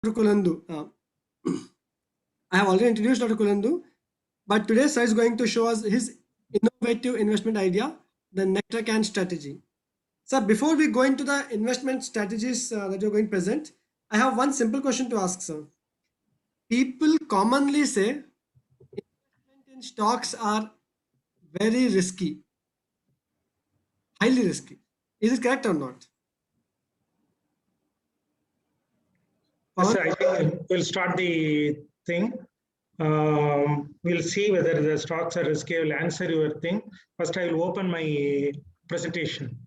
Kolundu. I have already introduced Dr. Kolundu, but today sir is going to show us his innovative investment idea, the Nectar can strategy. Sir, before we go into the investment strategies that you're going to present, I have one simple question to ask, sir. People commonly say investment in stocks are very risky, highly risky. Is it correct or not? Yes, Pawan? I think we'll start the thing. We'll see whether the stocks are risky. I will answer your thing. First, I will open my presentation.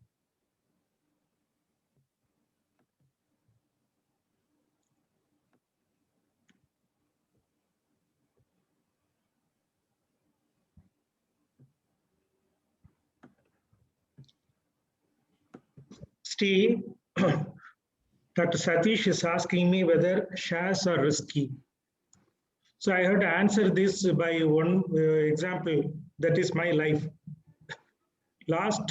Steve, Dr. Satish is asking me whether shares are risky. So I have to answer this by one example. That is my life. Last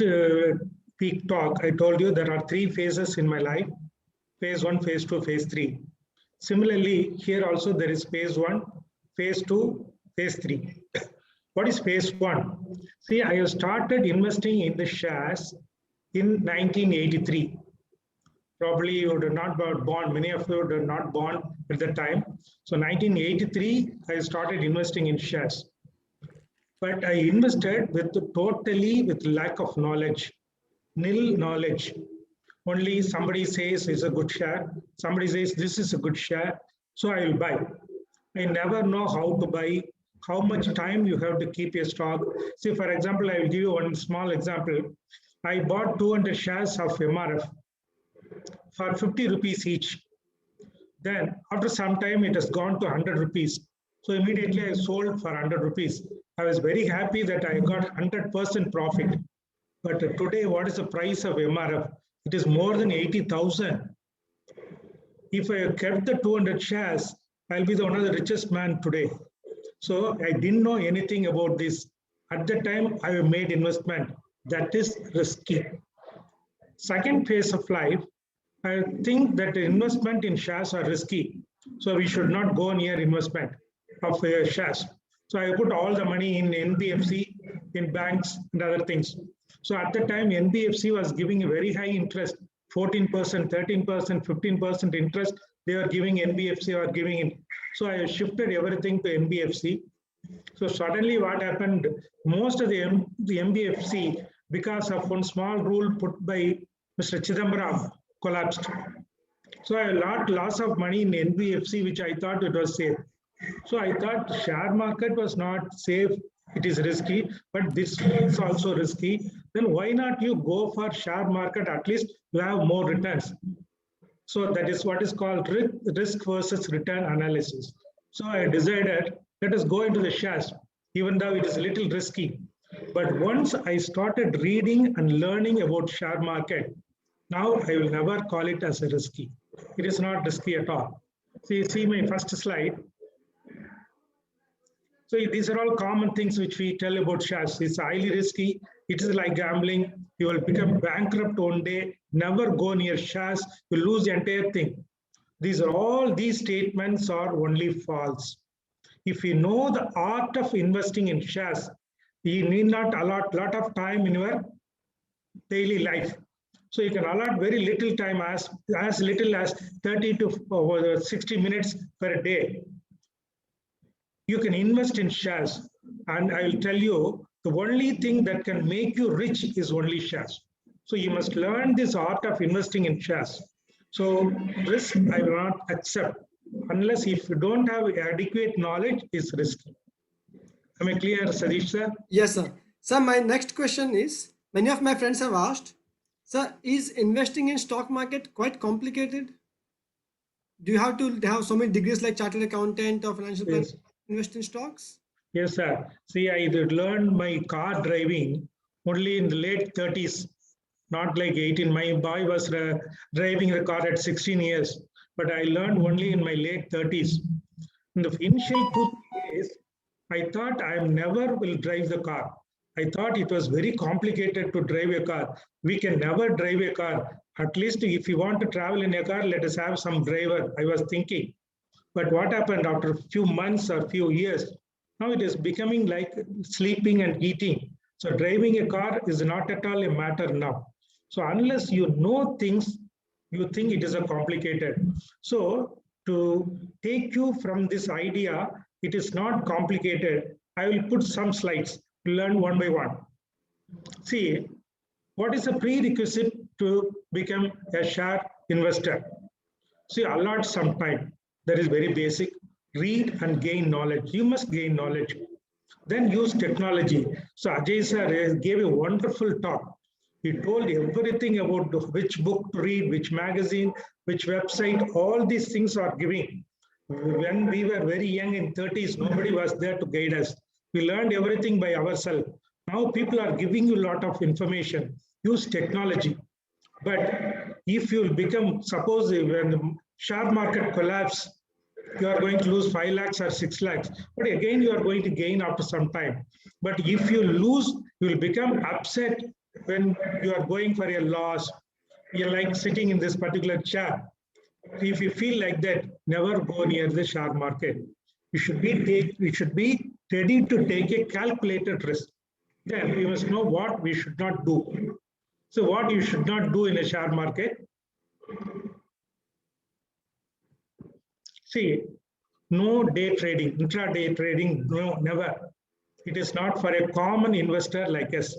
peak talk, I told you there are three phases in my life: phase one, phase two, phase three. Similarly, here also there is phase one, phase two, phase three. What is phase one? See, I have started investing in the shares in 1983. Probably you would have not born, many of you would have not born at the time. So 1983, I started investing in shares. But I invested totally with lack of knowledge, nil knowledge. Only somebody says it's a good share, somebody says this is a good share, so I will buy. I never know how to buy, how much time you have to keep a stock. See, for example, I will give you one small example. I bought 200 shares of MRF for 50 rupees each. Then after some time, it has gone to 100 rupees. So immediately I sold for 100 rupees. I was very happy that I got 100% profit. But today, what is the price of MRF? It is more than 80,000. If I kept the 200 shares, I'll be one of the richest man today. So I didn't know anything about this. At the time, I made investment. That is risky. Second phase of life, I think that investment in shares are risky. So we should not go near investment of shares. So I put all the money in NBFC, in banks and other things. So at the time, NBFC was giving a very high interest, 14%, 13%, 15% interest. They were giving NBFC or giving in. So I shifted everything to NBFC. So suddenly what happened, most of the NBFC, because of one small rule put by Mr. Chidambaram, collapsed. So I lots of money in NBFC, which I thought it was safe. So I thought share market was not safe. It is risky, but this is also risky. Then why not you go for share market? At least you have more returns. So that is what is called risk versus return analysis. So I decided, let us go into the shares, even though it is a little risky. But once I started reading and learning about share market, now I will never call it as a risky. It is not risky at all. See my first slide. So these are all common things which we tell about shares. It's highly risky. It is like gambling. You will become bankrupt one day. Never go near shares. You lose the entire thing. These statements are only false. If you know the art of investing in shares, you need not allot a lot of time in your daily life. So you can allot very little time, as little as 30 to 60 minutes per day. You can invest in shares. And I will tell you, the only thing that can make you rich is only shares. So you must learn this art of investing in shares. So risk I will not accept unless if you don't have adequate knowledge, is risky. Am I clear, Sadish sir? Yes, sir. Sir, my next question is, many of my friends have asked, sir, is investing in stock market quite complicated? Do you have to have so many degrees like chartered accountant or financial planner Yes. to invest in stocks? Yes, sir. See, I learned my car driving only in the late 30s, not like 18. My boy was driving the car at 16 years, but I learned only in my late 30s. In the initial 2 days, I thought I never will drive the car. I thought it was very complicated to drive a car. We can never drive a car At least if you want to travel in a car, let us have some driver, I was thinking. But what happened after a few months or few years? Now it is becoming like sleeping and eating. So driving a car is not at all a matter now. So unless you know things, you think it is a complicated. So to take you from this idea, it is not complicated. I will put some slides to learn one by one. See, what is a prerequisite to become a share investor? See, allot some time. That is very basic. Read and gain knowledge. You must gain knowledge. Then use technology. So Ajay sir gave a wonderful talk. He told everything about which book to read, which magazine, which website, all these things are giving. When we were very young in 30s, nobody was there to guide us. We learned everything by ourselves. Now people are giving you a lot of information. Use technology. But if you become, suppose when the share market collapse, you are going to lose 5 lakhs or 6 lakhs. But again, you are going to gain after some time. But if you lose, you will become upset when you are going for a loss. You're like sitting in this particular chair. If you feel like that, never go near the share market. You should be ready to take a calculated risk. Then we must know what we should not do. So what you should not do in a share market, see, no day trading, intraday trading, no, never. It is not for a common investor like us.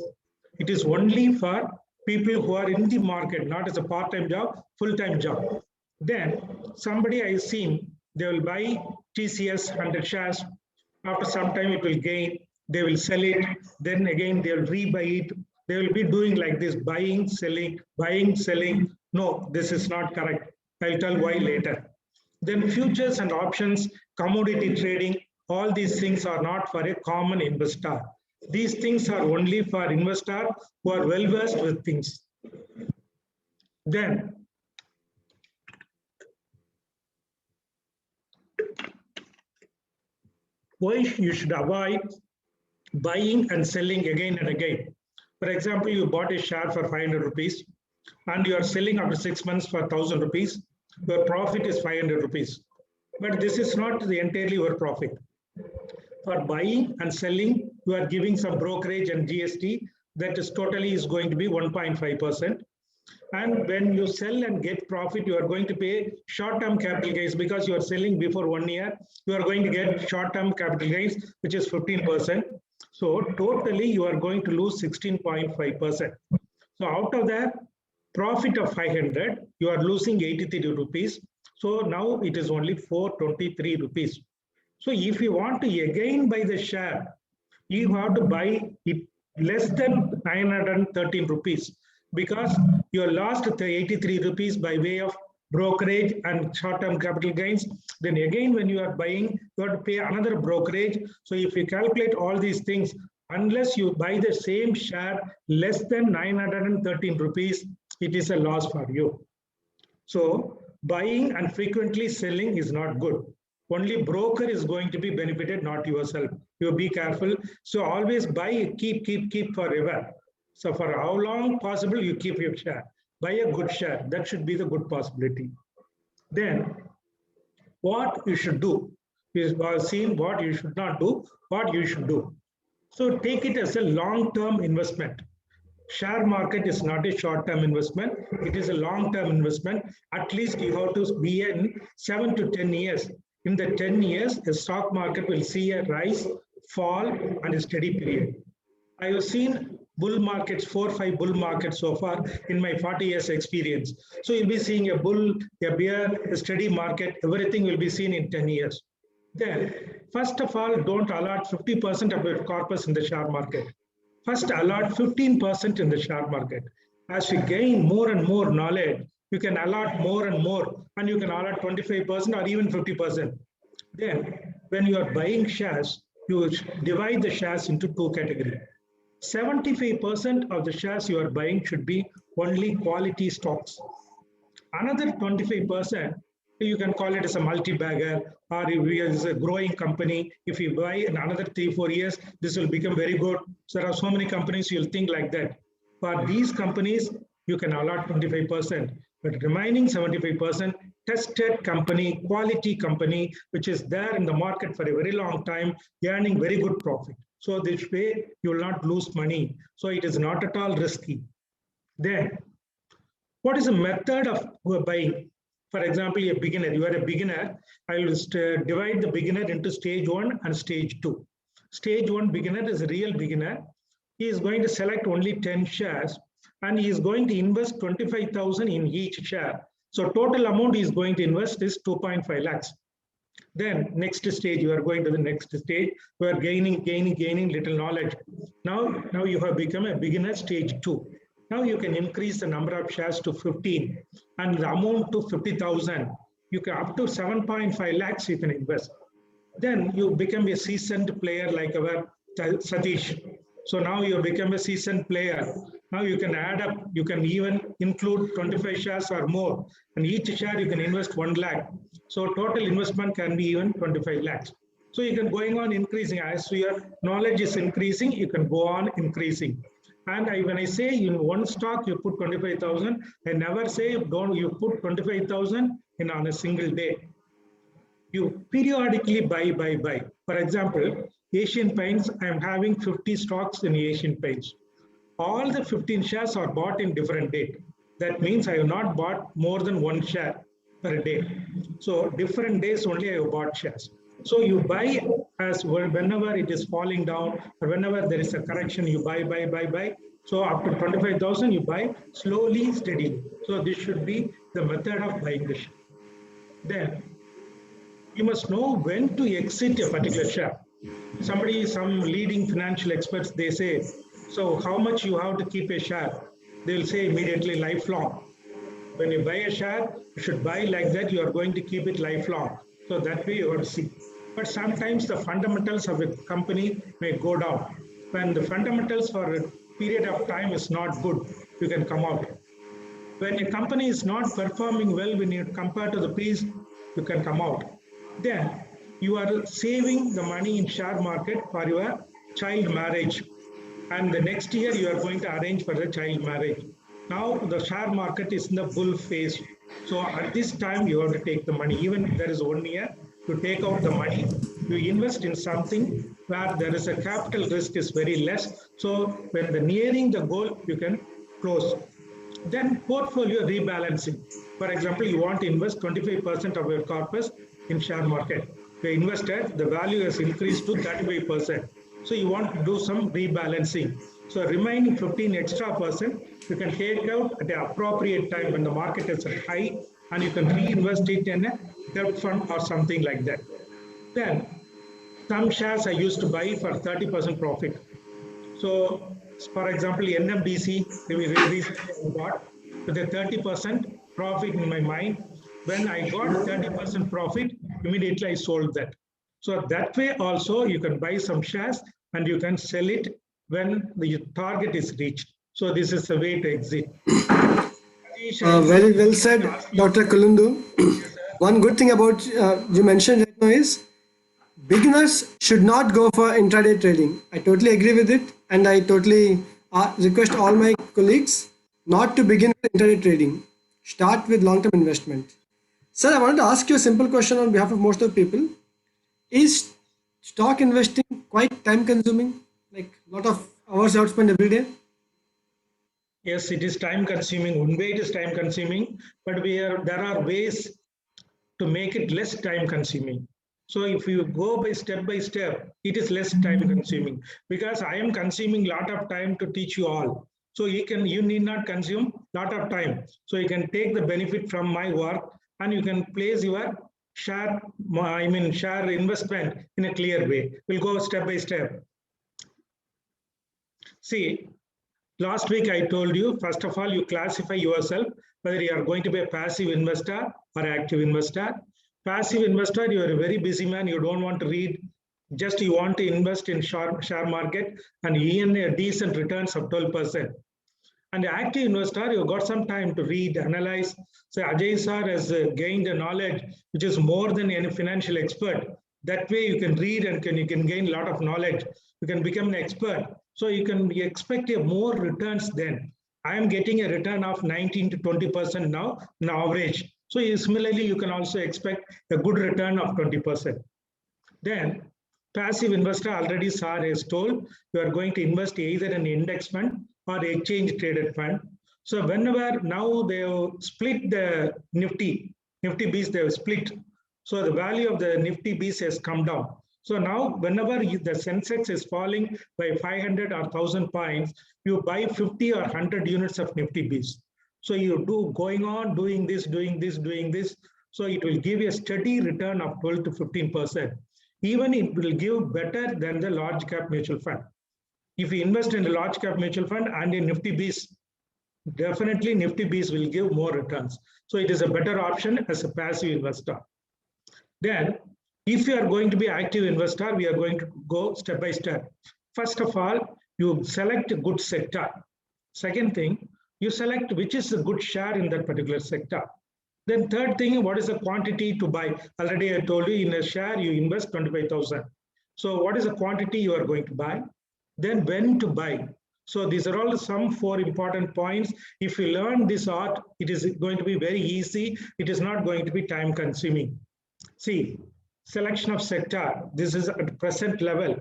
It is only for people who are in the market, not as a part-time job, full-time job. Then somebody I seen, they will buy TCS 100 shares. After some time it will gain, they will sell it. Then again they will rebuy it. They will be doing like this, buying, selling, buying, selling. No, this is not correct. I'll tell why later. Then futures and options, commodity trading, all these things are not for a common investor. These things are only for investors who are well versed with things. Then why you should avoid buying and selling again and again. For example, you bought a share for 500 rupees and you are selling after 6 months for 1000 rupees. Your profit is 500 rupees. But this is not entirely your profit. For buying and selling, you are giving some brokerage and GST that is totally is going to be 1.5%. And when you sell and get profit, you are going to pay short-term capital gains because you are selling before 1 year. You are going to get short-term capital gains, which is 15%. So totally, you are going to lose 16.5%. So out of that profit of 500, you are losing 83 rupees. So now it is only 423 rupees. So if you want to again buy the share, you have to buy it less than 913 rupees because you lost the 83 rupees by way of brokerage and short-term capital gains. Then again, when you are buying, you have to pay another brokerage. So if you calculate all these things, unless you buy the same share less than 913 rupees, it is a loss for you. So buying and frequently selling is not good. Only broker is going to be benefited, not yourself. You be careful. So always buy, keep forever. So for how long possible you keep your share. Buy a good share. That should be the good possibility. Then what you should do is seen what you should not do, what you should do. So take it as a long-term investment. Share market is not a short-term investment. It is a long-term investment. At least you have to be in 7 to 10 years. In the 10 years, the stock market will see a rise, fall, and a steady period. I have seen bull markets, 4 or 5 bull markets so far in my 40 years experience. So you'll be seeing a bull, a bear, a steady market, everything will be seen in 10 years. Then, first of all, don't allot 50% of your corpus in the share market. First, allot 15% in the share market. As you gain more and more knowledge, you can allot more and more, and you can allot 25% or even 50%. Then, when you are buying shares, you divide the shares into 2 categories. 75% of the shares you are buying should be only quality stocks. Another 25%, you can call it as a multi-bagger, or if it is a growing company. If you buy in another 3-4 years, this will become very good. So there are so many companies you'll think like that. For these companies, you can allot 25%, but remaining 75%, tested company, quality company, which is there in the market for a very long time, earning very good profit. So this way, you will not lose money. So it is not at all risky. Then, what is the method of buying? For example, a beginner, you are a beginner. I will divide the beginner into stage 1 and stage 2. Stage 1 beginner is a real beginner. He is going to select only 10 shares and he is going to invest 25,000 in each share. So total amount he is going to invest is 2.5 lakhs. Then next stage, you are going to the next stage. You are gaining little knowledge. Now you have become a beginner stage 2. Now you can increase the number of shares to 15 and the amount to 50,000. You can up to 7.5 lakhs you can invest. Then you become a seasoned player like our Satish. So now you become a seasoned player. Now you can add up, you can even include 25 shares or more. And each share you can invest 1 lakh. So total investment can be even 25 lakhs. So you can going on increasing. As your knowledge is increasing, you can go on increasing. And when I say in one stock you put 25,000, I never say you put 25,000 in on a single day. You periodically buy. For example, Asian Paints, I am having 50 stocks in Asian Paints. All the 15 shares are bought in different date. That means I have not bought more than 1 share per day. So different days only I have bought shares. So you buy as whenever it is falling down or whenever there is a correction, you buy. So after 25,000, you buy slowly, steadily. So this should be the method of buying the share. Then you must know when to exit a particular share. Some leading financial experts, they say, so how much you have to keep a share? They'll say immediately lifelong. When you buy a share, you should buy like that, you are going to keep it lifelong. So that way you have to see. But sometimes the fundamentals of a company may go down. When the fundamentals for a period of time is not good, you can come out. When a company is not performing well, when you compare to the peers, you can come out. Then you are saving the money in share market for your child marriage. And the next year you are going to arrange for the child marriage. Now the share market is in the bull phase. So at this time you have to take the money. Even if there is 1 year, to take out the money, you invest in something where there is a capital risk is very less. So when the nearing the goal, you can close. Then portfolio rebalancing. For example, you want to invest 25% of your corpus in share market. You invested, the value has increased to 35%. So you want to do some rebalancing. So remaining 15 extra percent, you can take out at the appropriate time when the market is high and you can reinvest it in a debt fund or something like that. Then some shares I used to buy for 30% profit. So for example, NMDC, we recently got with a 30% profit in my mind. When I got 30% profit, immediately I sold that. So that way also you can buy some shares and you can sell it when the target is reached. So this is the way to exit. Very well said, Dr. Kolundu. One good thing about you mentioned right now is beginners should not go for intraday trading. I totally agree with it, and I totally request all my colleagues not to begin with intraday trading. Start with long-term investment. Sir, I wanted to ask you a simple question on behalf of most of the people. Is stock investing quite time consuming? Like a lot of hours outspent every day? Yes, it is time consuming. One way it is time consuming, but there are ways to make it less time consuming. So if you go by step, it is less time consuming because I am consuming a lot of time to teach you all. So you need not consume a lot of time. So you can take the benefit from my work and you can place your share investment in a clear way. We'll go step by step. See, last week I told you, first of all, you classify yourself whether you are going to be a passive investor or active investor. Passive investor, you are a very busy man, you don't want to read, just you want to invest in share market and earn a decent returns of 12%. And the active investor, you got some time to read, analyze. So Ajay sir has gained a knowledge which is more than any financial expert. That way you can read and you can gain a lot of knowledge. You can become an expert. So you can expect more returns then. I am getting a return of 19 to 20% now, an average. So similarly, you can also expect a good return of 20%. Then passive investor already Sir has told you are going to invest either in index fund or exchange traded fund. So whenever now they have split the Nifty Bs, they have split. So the value of the Nifty Bs has come down. So now whenever the Sensex is falling by 500 or 1000 points, you buy 50 or 100 units of Nifty Bs. So you do going on doing this, doing this, doing this. So it will give you a steady return of 12 to 15%. Even it will give better than the large cap mutual fund. If you invest in a large cap mutual fund and in Nifty Bs, definitely Nifty Bs will give more returns. So it is a better option as a passive investor. Then, if you are going to be active investor, we are going to go step by step. First of all, you select a good sector. Second thing, you select which is a good share in that particular sector. Then third thing, what is the quantity to buy? Already I told you in a share, you invest 25,000. So what is the quantity you are going to buy? Then when to buy? So these are all some 4 important points. If you learn this art, it is going to be very easy. It is not going to be time consuming. See, selection of sector. This is at present level.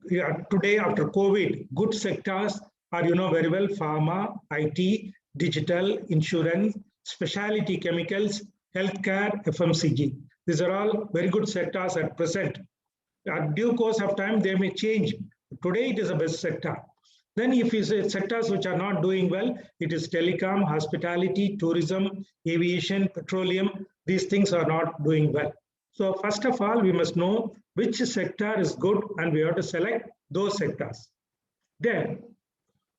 Yeah, today after COVID, good sectors are, you know very well, pharma, IT, digital, insurance, specialty chemicals, healthcare, FMCG. These are all very good sectors at present. At due course of time, they may change. Today, it is the best sector. Then if you say sectors which are not doing well, it is telecom, hospitality, tourism, aviation, petroleum. These things are not doing well. So first of all, we must know which sector is good and we have to select those sectors. Then,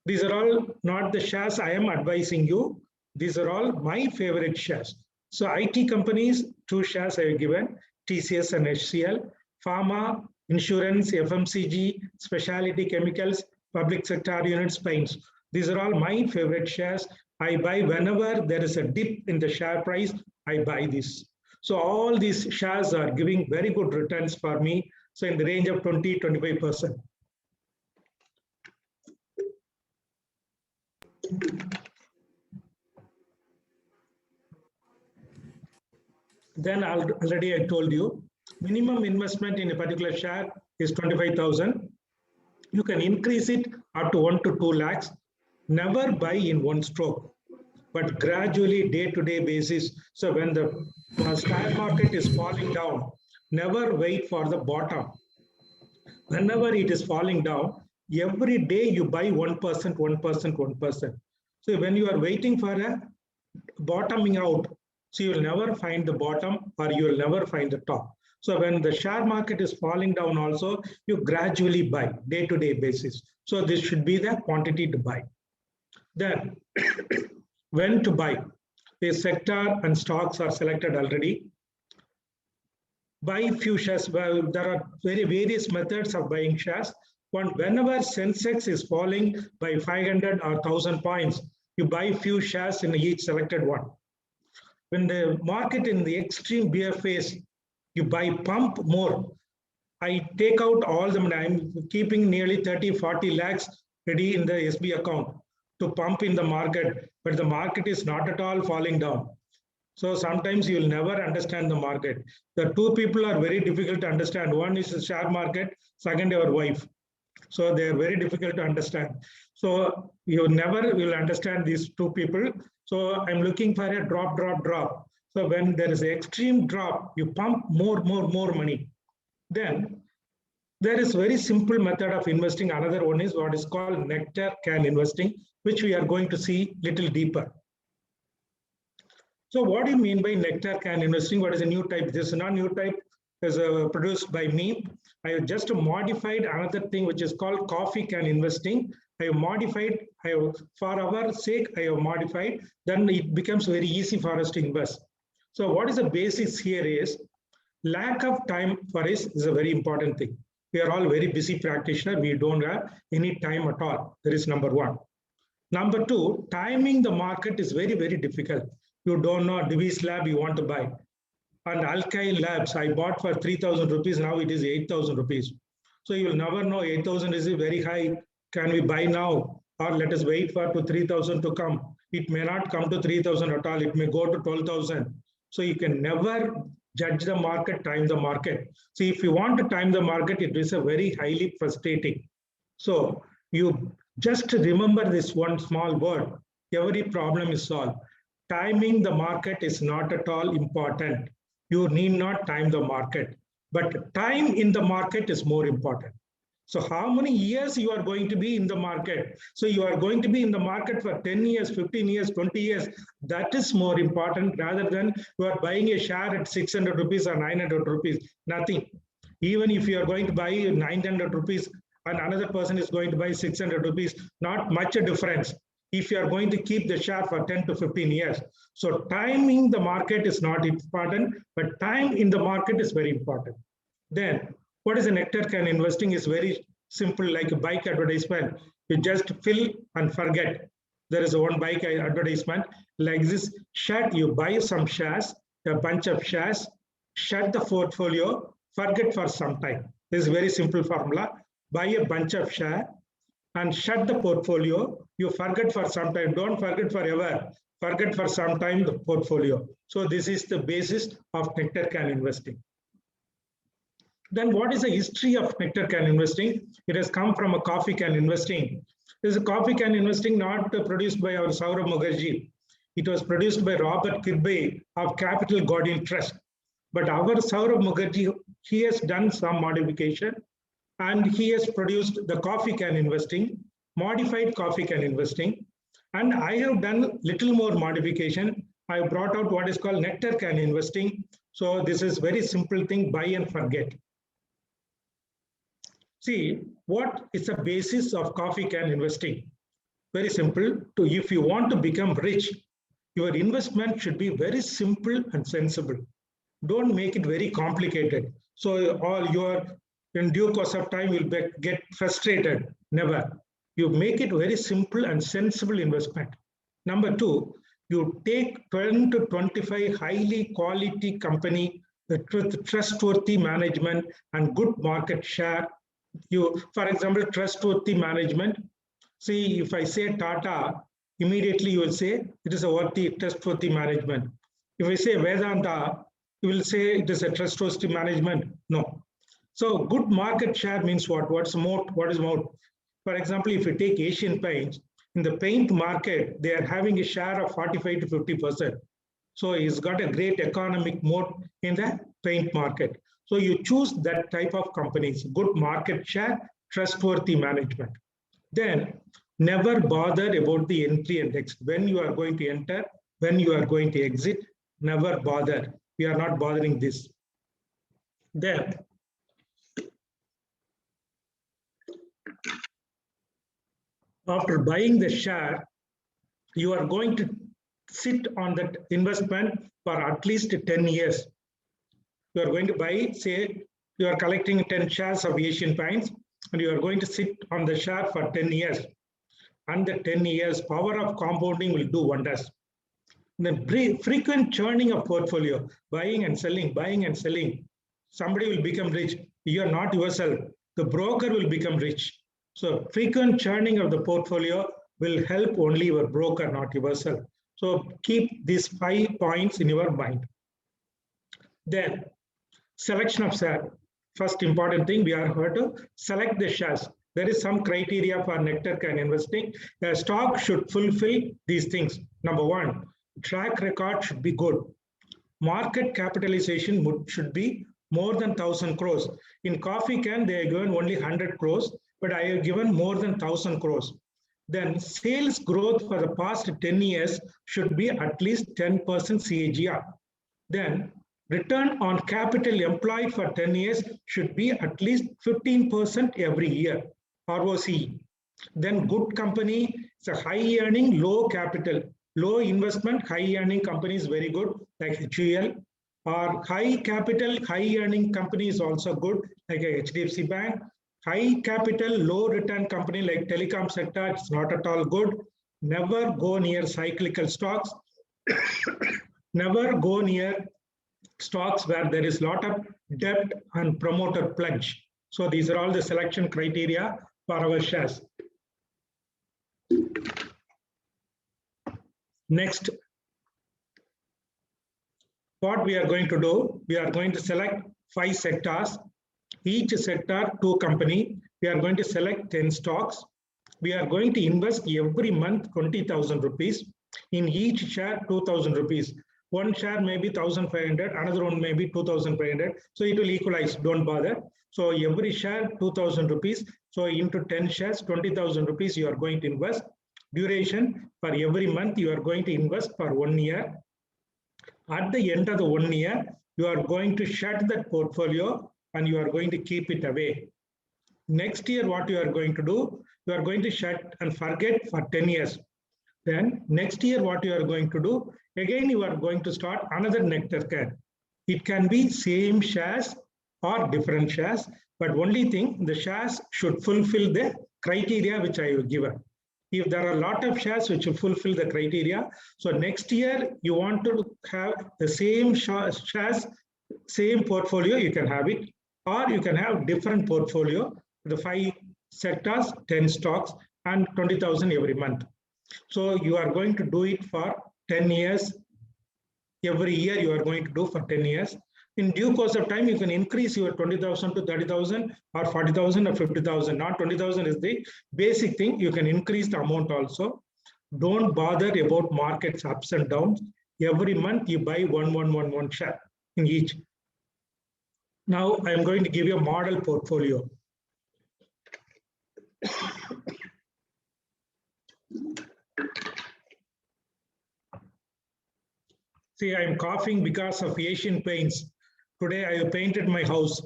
these are all not the shares I am advising you. These are all my favorite shares. So IT companies, 2 shares I have given, TCS and HCL, pharma, insurance, FMCG, specialty chemicals, public sector units, paints. These are all my favorite shares. I buy whenever there is a dip in the share price, I buy this. So all these shares are giving very good returns for me. So in the range of 20-25%. Then already I told you, minimum investment in a particular share is 25,000. You can increase it up to 1 to 2 lakhs. Never buy in one stroke, but gradually day-to-day basis. So when the stock market is falling down, never wait for the bottom. Whenever it is falling down, every day you buy 1%, 1%, 1%. So when you are waiting for a bottoming out, so you will never find the bottom or you will never find the top. So when the share market is falling down also, you gradually buy day-to-day basis. So this should be the quantity to buy. Then when to buy? The sector and stocks are selected already. Buy few shares. Well, there are very various methods of buying shares. Whenever Sensex is falling by 500 or 1000 points, you buy few shares in each selected one. When the market in the extreme bear phase, you buy pump more. I take out all the money. I'm keeping nearly 30-40 lakhs ready in the SB account to pump in the market, but the market is not at all falling down. So sometimes you will never understand the market. The 2 people are very difficult to understand. One is the share market, second your wife. So they are very difficult to understand. So you never will understand these 2 people. So I'm looking for a drop, drop, drop. So when there is an extreme drop, you pump more money. Then there is very simple method of investing. Another one is what is called Nectar can investing, which we are going to see little deeper. So what do you mean by Nectar can investing? What is a new type? This is not new type. Is produced by me. I have just modified another thing which is called coffee can investing. I have modified, for our sake, I have modified, then it becomes very easy for us to invest. So what is the basics here is, lack of time for us is a very important thing. We are all very busy practitioners. We don't have any time at all. That is number 1. Number 2, timing the market is very, very difficult. You don't know Divi's Lab you want to buy. And Alkyl Labs, I bought for 3,000 rupees. Now it is 8,000 rupees. So you will never know 8,000 is very high. Can we buy now? or let us wait for to 3,000 to come. It may not come to 3,000 at all. It may go to 12,000. So you can never judge the market, time the market. See, if you want to time the market, it is a very highly frustrating. So you just remember this one small word. Every problem is solved. Timing the market is not at all important. You need not time the market, but time in the market is more important. So how many years you are going to be in the market? So you are going to be in the market for 10 years, 15 years, 20 years. That is more important rather than you are buying a share at 600 rupees or 900 rupees. Nothing. Even if you are going to buy 900 rupees and another person is going to buy 600 rupees, not much a difference if you are going to keep the share for 10 to 15 years. So timing the market is not important, but time in the market is very important. Then what is a Nectar can investing is very simple, like a bike advertisement. You just fill and forget. There is one bike advertisement like this. You buy some shares, a bunch of shares, shut the portfolio, forget for some time. This is a very simple formula. Buy a bunch of shares and shut the portfolio. You forget for some time. Don't forget forever. Forget for some time the portfolio. So this is the basis of Nectar can investing. Then what is the history of Nectar can investing? It has come from a coffee can investing. This is a coffee can investing not produced by our Saurav Mukherjee. It was produced by Robert Kirby of Capital Guardian Trust. But our Saurav Mukherjee, he has done some modification and he has produced the coffee can investing, modified coffee can investing. And I have done little more modification. I have brought out what is called Nectar can investing. So this is very simple thing, buy and forget. See, what is the basis of coffee can investing? Very simple. If you want to become rich, your investment should be very simple and sensible. Don't make it very complicated. So all your in due course of time will get frustrated. Never. You make it very simple and sensible investment. Number two, you take 10 to 25 highly quality company with trustworthy management and good market share. For example, trustworthy management. See, if I say Tata, immediately you will say it is a trustworthy management. If I say Vedanta, you will say it is a trustworthy management. No. So good market share means what? What is moat? For example, if you take Asian Paints, in the paint market, they are having a share of 45 to 50%. So it's got a great economic moat in the paint market. So you choose that type of companies, good market share, trustworthy management. Then never bother about the entry and exit. When you are going to enter, when you are going to exit, never bother. We are not bothering this. Then after buying the share, you are going to sit on that investment for at least 10 years. You are going to buy, say, you are collecting 10 shares of Asian Paints, and you are going to sit on the share for 10 years. And the 10 years, power of compounding will do wonders. The frequent churning of portfolio, buying and selling, somebody will become rich. You are not yourself. The broker will become rich. So frequent churning of the portfolio will help only your broker, not yourself. So keep these 5 points in your mind. Then selection of share. First important thing, we are here to select the shares. There is some criteria for Nectar can investing. A stock should fulfill these things. Number one, track record should be good. Market capitalization should be more than 1,000 crores. In coffee can, they are given only 100 crores, but I have given more than 1,000 crores. Then sales growth for the past 10 years should be at least 10% CAGR. Then return on capital employed for 10 years should be at least 15% every year, ROCE. Then good company, it's a high earning, low capital, low investment, high earning company is very good, like HUL. Or high capital, high earning company is also good, like a HDFC Bank. High capital, low return company like telecom sector, it's not at all good. Never go near cyclical stocks. Never go near stocks where there is a lot of debt and promoter pledge. So these are all the selection criteria for our shares. Next, what we are going to do, we are going to select 5 sectors. Each sector, 2 company. We are going to select 10 stocks. We are going to invest every month 20,000 rupees. In each share, 2,000 rupees. One share may be 1,500, another one may be 2,500. So it will equalize, don't bother. So every share, 2,000 rupees. So into 10 shares, 20,000 rupees you are going to invest. Duration for every month you are going to invest for 1 year. At the end of the 1 year, you are going to shut that portfolio and you are going to keep it away. Next year, what you are going to do, you are going to shut and forget for 10 years. Then next year, what you are going to do, again, you are going to start another Nectar can. It can be same shares or different shares, but only thing, the shares should fulfill the criteria which I have given. If there are a lot of shares which will fulfill the criteria, so next year you want to have the same shares, same portfolio, you can have it, or you can have different portfolio, the 5 sectors, 10 stocks, and 20,000 every month. So you are going to do it for 10 years. Every year you are going to do for 10 years. In due course of time, you can increase your 20,000 to 30,000 or 40,000 or 50,000. Not 20,000 is the basic thing. You can increase the amount also. Don't bother about markets ups and downs. Every month you buy one share in each. Now I am going to give you a model portfolio. See, I am coughing because of Asian paints. Today I have painted my house.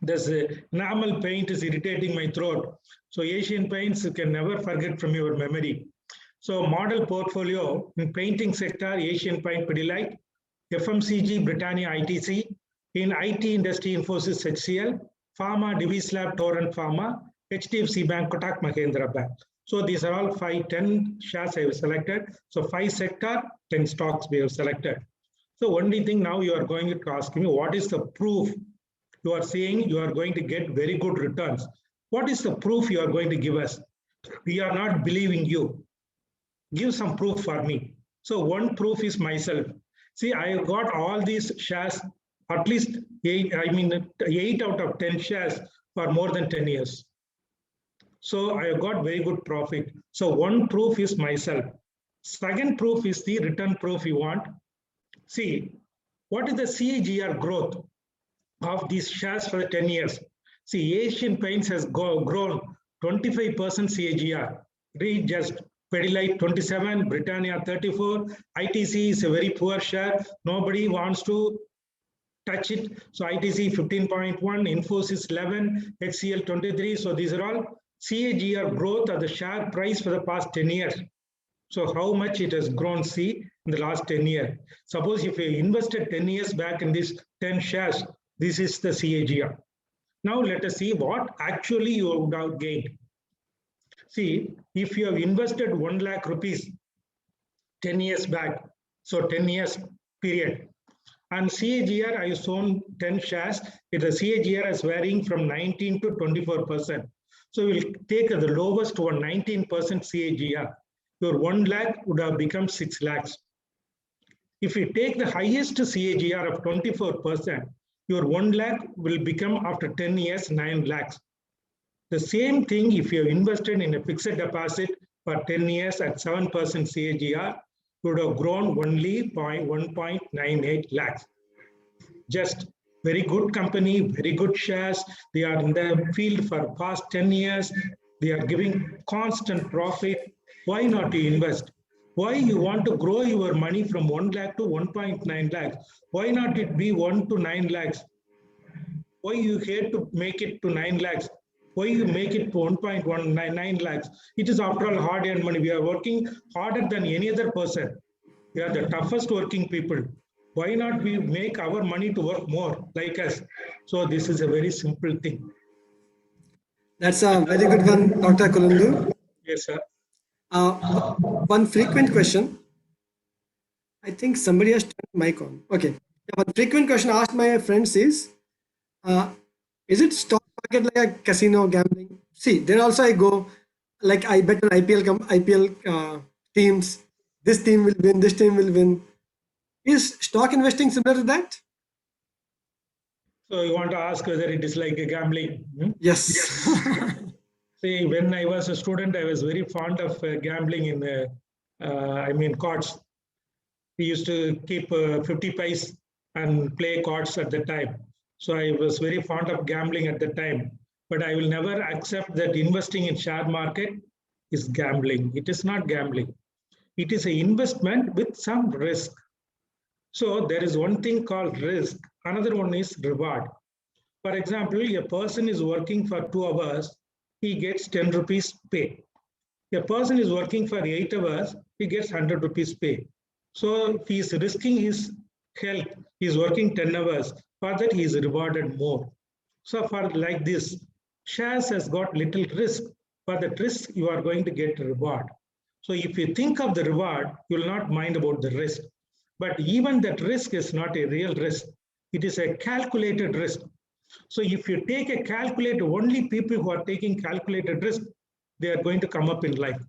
This enamel paint is irritating my throat. So Asian paints you can never forget from your memory. So model portfolio in painting sector, Asian Paint Pidilite, FMCG Britannia ITC, in IT industry Infosys HCL, Pharma Divis Lab Torrent Pharma, HDFC Bank Kotak Mahindra Bank. So these are all 10 shares I have selected. So 5 sector, 10 stocks we have selected. So only thing now you are going to ask me, what is the proof? You are saying you are going to get very good returns. What is the proof you are going to give us? We are not believing you. Give some proof for me. So one proof is myself. See, I have got all these shares, at least 8 out of 10 shares for more than 10 years. So I have got very good profit. So one proof is myself. Second proof is the return proof you want. See, what is the CAGR growth of these shares for the 10 years? See, Asian Paints has grown 25% CAGR. Read just Pidilite 27, Britannia 34, ITC is a very poor share. Nobody wants to touch it. So ITC 15.1, Infosys 11, HCL 23. So these are all CAGR growth of the share price for the past 10 years. So how much it has grown, see, in the last 10 years. Suppose if you invested 10 years back in these 10 shares, this is the CAGR. Now let us see what actually you would have gained. See, if you have invested 1 lakh rupees 10 years back, so 10 years period, and CAGR I have shown 10 shares, the CAGR is varying from 19 to 24%. So we will take the lowest one, 19% CAGR. Your 1 lakh would have become 6 lakhs. If you take the highest CAGR of 24%, your 1 lakh will become after 10 years 9 lakhs. The same thing if you have invested in a fixed deposit for 10 years at 7% CAGR, you would have grown only 1.98 lakhs. Just very good company, very good shares. They are in the field for past 10 years. They are giving constant profit. Why not you invest? Why you want to grow your money from 1 lakh to 1.9 lakhs? Why not it be 1 to 9 lakhs? Why you hate to make it to 9 lakhs? Why you make it to 1.199 lakhs? It is after all hard-earned money. We are working harder than any other person. We are the toughest working people. Why not we make our money to work more like us? So this is a very simple thing. That's a very good one, Dr. Kolundu. Yes, sir. One frequent question. I think somebody has turned mic on. Okay. Yeah, one frequent question asked my friends uh, is it stock market like a casino gambling? See, then also I go, like I bet on IPL teams. this team will win, this team will win. Is stock investing similar to that? So you want to ask whether it is like a gambling? Yes. See, when I was a student, I was very fond of gambling in, cards. We used to keep 50 pice and play cards at the time. So I was very fond of gambling at the time. But I will never accept that investing in share market is gambling. It is not gambling. It is an investment with some risk. So there is one thing called risk. Another one is reward. For example, a person is working for 2 hours, he gets 10 rupees pay. A person is working for 8 hours, he gets 100 rupees pay. So if he is risking his health, he is working 10 hours, for that he is rewarded more. So for like this, shares has got little risk. For that risk, you are going to get a reward. So if you think of the reward, you will not mind about the risk. But even that risk is not a real risk. It is a calculated risk. So if you take a calculated, only people who are taking calculated risk, they are going to come up in life.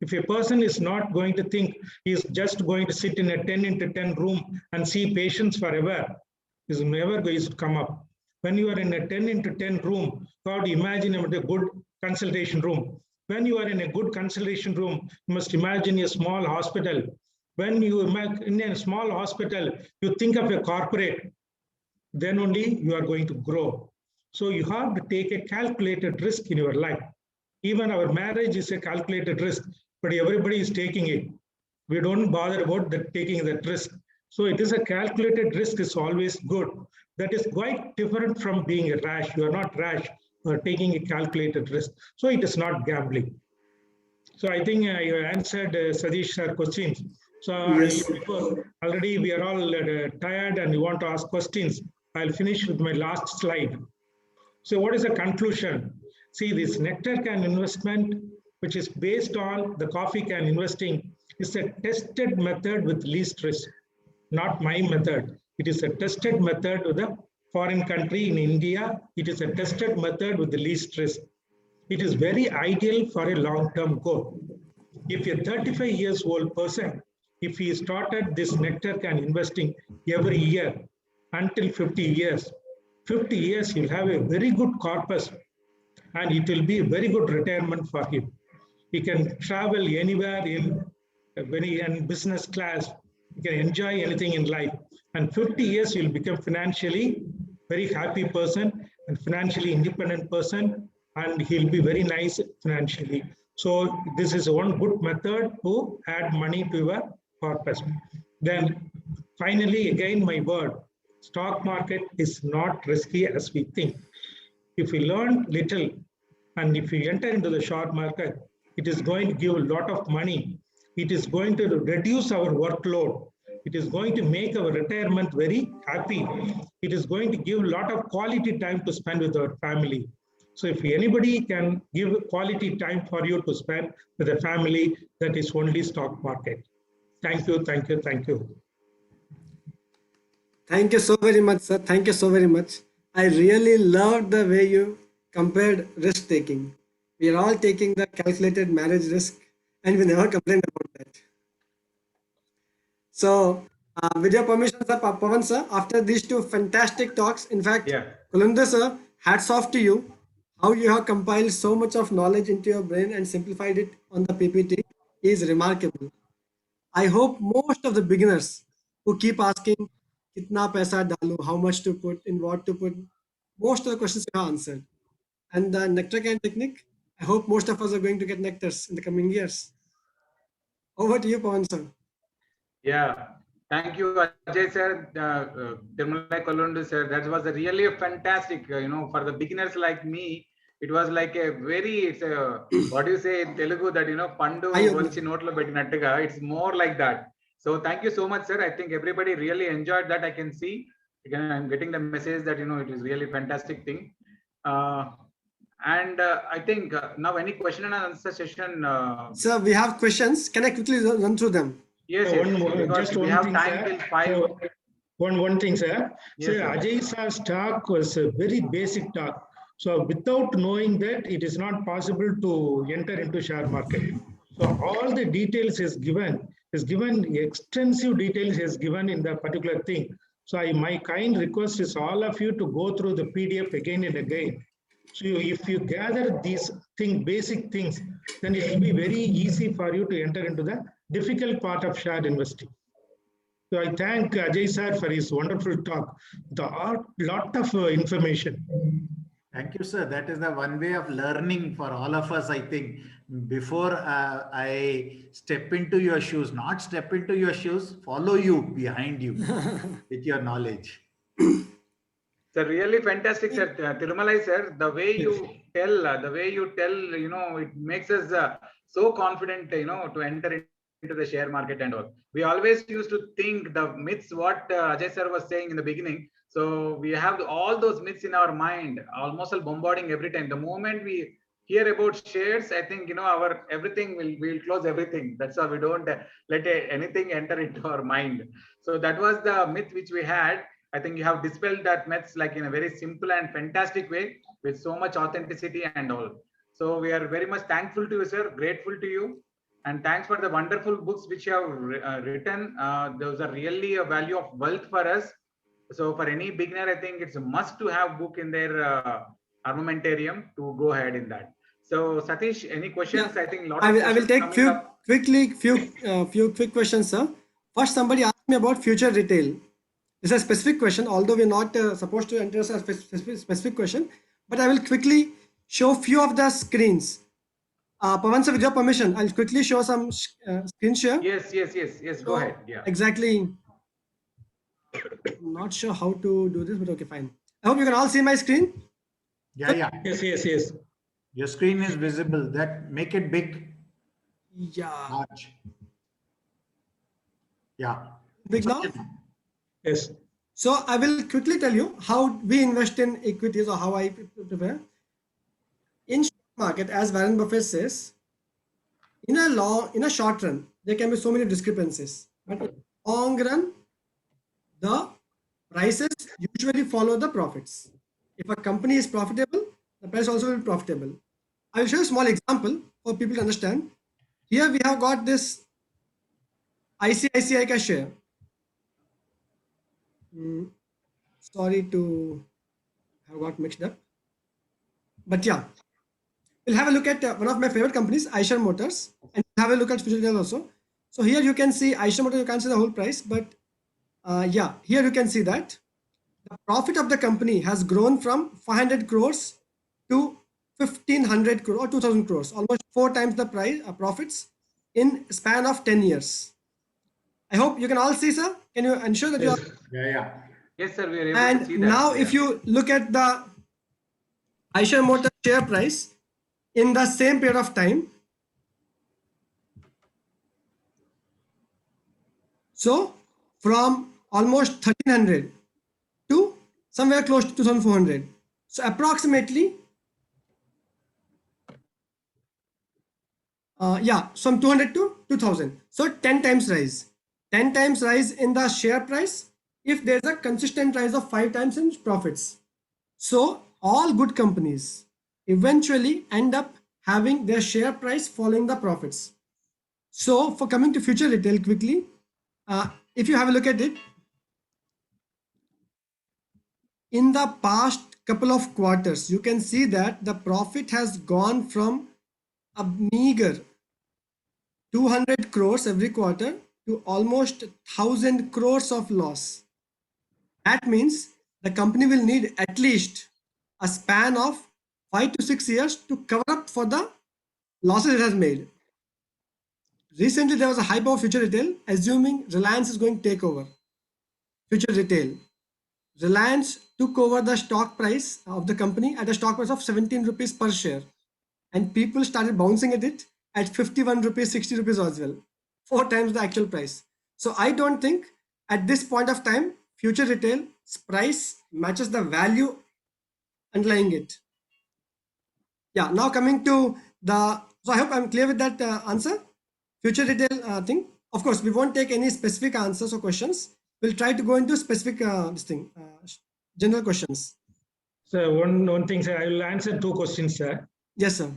If a person is not going to think he is just going to sit in a 10 into 10 room and see patients forever, is never going to come up. When you are in a 10 into 10 room, God, imagine a good consultation room. When you are in a good consultation room, you must imagine a small hospital. When you imagine in a small hospital, you think of a corporate, then only you are going to grow. So you have to take a calculated risk in your life. Even our marriage is a calculated risk, but everybody is taking it. We don't bother about taking that risk. So it is a calculated risk is always good. That is quite different from being a rash. You are not rash, you are taking a calculated risk. So it is not gambling. So I think you answered Sadish sir questions. So Yes. already we are all tired and we want to ask questions. I'll finish with my last slide. So what is the conclusion? See, this Nectar can investment, which is based on the coffee can investing, is a tested method with least risk, not my method. It is a tested method with a foreign country in India. It is a tested method with the least risk. It is very ideal for a long-term goal. If a 35 years old person, if he started this Nectar can investing every year until 50 years he'll have a very good corpus and it will be a very good retirement for him. He can travel anywhere in business class. He can enjoy anything in life. And 50 years he'll become financially very happy person and financially independent person, and he'll be very nice financially. So this is one good method to add money to your corpus. Then finally, again, my word, stock market is not risky as we think. If we learn little and if we enter into the short market, it is going to give a lot of money. It is going to reduce our workload. It is going to make our retirement very happy. It is going to give a lot of quality time to spend with our family. So if anybody can give quality time for you to spend with a family, that is only stock market. Thank you, thank you, thank you. Thank you so very much, sir. Thank you so very much. I really loved the way you compared risk taking. We are all taking the calculated marriage risk and we never complained about that. So, with your permission, sir, Pavan sir, after these two fantastic talks, in fact, Yeah. Kolundu sir, hats off to you. How you have compiled so much of knowledge into your brain and simplified it on the PPT is remarkable. I hope most of the beginners who keep asking kitna paisa dalu, how much to put, in what to put, most of the questions you have answered. And the nectar can technique, I hope most of us are going to get nectars in the coming years. Over to you, Pawan sir. Yeah. Thank you, Ajay sir, Tirmalai Kolundu sir. That was a really fantastic, for the beginners like me, it was like a very, it's a, what do you say in Telugu that, Pandu Vanchi Notlo Bettinattuga, it's more like that. So thank you so much, sir. I think everybody really enjoyed that. I can see, again, I'm getting the message that, it is really fantastic thing. And I think now any question and answer session. Sir, we have questions. Can I quickly run through them? Yes, just we one have thing, time sir. till 5. So, one thing, sir. Yes, Sir, sir. Ajay sir's talk was a very basic talk. So without knowing that, it is not possible to enter into share market. So all the details is given. Has given extensive details, has given in that particular thing. So my kind request is all of you to go through the PDF again and again. So if you gather these basic things, then it will be very easy for you to enter into the difficult part of shared investing. So I thank Ajay sir for his wonderful talk. Lot of information. Thank you, sir. That is the one way of learning for all of us, I think. Before I step into your shoes, not step into your shoes, follow you behind you with your knowledge. Sir, really fantastic, sir. Tirumalai, sir, the way you tell, it makes us so confident, to enter into the share market and all. We always used to think the myths, what Ajay sir was saying in the beginning. So we have all those myths in our mind, almost bombarding every time. The moment we hear about shares, I think, our everything will close everything. That's why we don't let anything enter into our mind. So that was the myth which we had. I think you have dispelled that myths like in a very simple and fantastic way with so much authenticity and all. So we are very much thankful to you, sir, grateful to you. And thanks for the wonderful books which you have written. Those are really a value of wealth for us. So for any beginner, I think it's a must to have book in their armamentarium to go ahead in that. So Satish, any questions? Yeah. I think a lot I of will questions take coming up. few quick questions, sir. First, somebody asked me about future retail. This is a specific question, although we're not supposed to enter a specific question, but I will quickly show few of the screens. Pawan sir, with your permission, I'll quickly show some screen share. Yes. Go ahead. Yeah. Exactly. I'm not sure how to do this, but okay, fine. I hope you can all see my screen. Yeah. Yes. Your screen is visible. That make it big. Yeah. Large. Yeah. Big now? Yes. So I will quickly tell you how we invest in equities or how I prepare. In short market, as Warren Buffett says, in a short run, there can be so many discrepancies. But in the long run, the prices usually follow the profits. If a company is profitable, the price also will be profitable. I will show you a small example for people to understand. Here we have got this ICICI ka share. Sorry to have got mixed up. But yeah, we'll have a look at one of my favorite companies, Eicher Motors, and have a look at future retail also. So here you can see Eicher Motors, you can't see the whole price, but yeah, here you can see that the profit of the company has grown from 500 crores to 1500 crores or 2000 crores, almost 4 times the price profits in span of 10 years. I hope you can all see, sir. Can you ensure that you are? Yeah. Yes, sir. We are able to see And that. now if you look at the Eicher Motors share price in the same period of time, so from almost 1300 to somewhere close to 2400, so approximately from 200 to 2000, so 10 times rise. 10 times rise in the share price if there's a consistent rise of 5 times in profits. So all good companies eventually end up having their share price following the profits. So for coming to future retail quickly, if you have a look at it, in the past couple of quarters, you can see that the profit has gone from a meager 200 crores every quarter to almost 1000 crores of loss. That means the company will need at least a span of 5 to 6 years to cover up for the losses it has made. Recently, there was a hype of future retail, assuming Reliance is going to take over future retail. Reliance took over the stock price of the company at a stock price of 17 rupees per share, and people started bouncing at it at 51 rupees, 60 rupees as well, 4 times the actual price. So I don't think at this point of time future retail's price matches the value underlying it. Yeah, now coming to the, so I hope I'm clear with that answer. Future retail thing. Of course, we won't take any specific answers or questions. We'll try to go into specific general questions. So one thing, sir, I will answer 2 questions, sir. Yes, sir.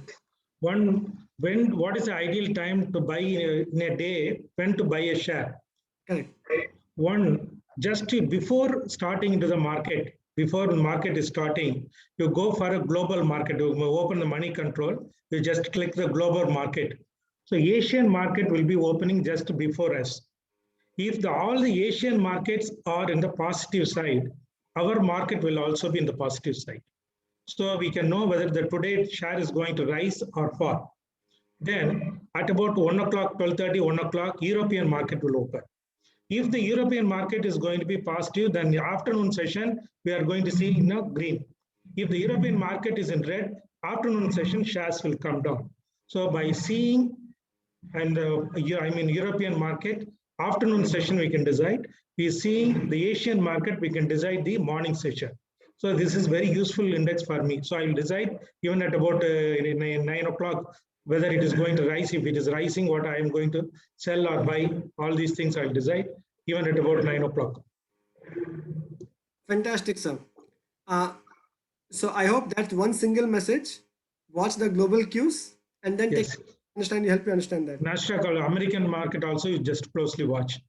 One, what is the ideal time to buy in a day, when to buy a share? Correct. One, before starting into the market, before the market is starting, you go for a global market. You open the money control, you just click the global market. So Asian market will be opening just before us. If all the Asian markets are in the positive side, our market will also be in the positive side. So we can know whether the today share is going to rise or fall. Then at about 1 o'clock, 12:30, 1 o'clock, European market will open. If the European market is going to be positive, then the afternoon session, we are going to see in a green. If the European market is in red, afternoon session shares will come down. So by seeing, and European market, afternoon session we can decide. We see the Asian market, we can decide the morning session. So this is very useful index for me. So I will decide even at about 9 o'clock whether it is going to rise. If it is rising, what I am going to sell or buy, all these things I'll decide even at about 9 o'clock. Fantastic, sir. So I hope that one single message, watch the global cues and then Yes. help you understand that. Nasdaq or American market also, you just closely watch.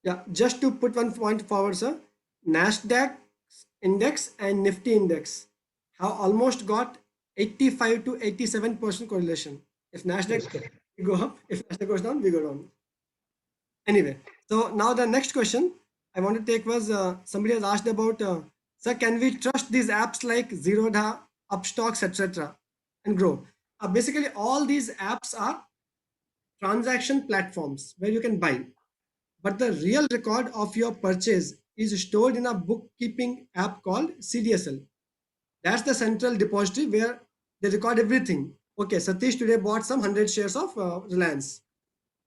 Yeah, just to put one point forward, sir, Nasdaq index and Nifty index have almost got 85 to 87% correlation. If Nasdaq we go up, if Nasdaq goes down, we go down. Anyway, so now the next question I want to take was somebody has asked about, sir, can we trust these apps like Zerodha, Upstocks, etc. and grow? Basically, all these apps are transaction platforms where you can buy. But the real record of your purchase is stored in a bookkeeping app called CDSL. That's the central depository where they record everything. Okay, Satish today bought some 100 shares of Reliance.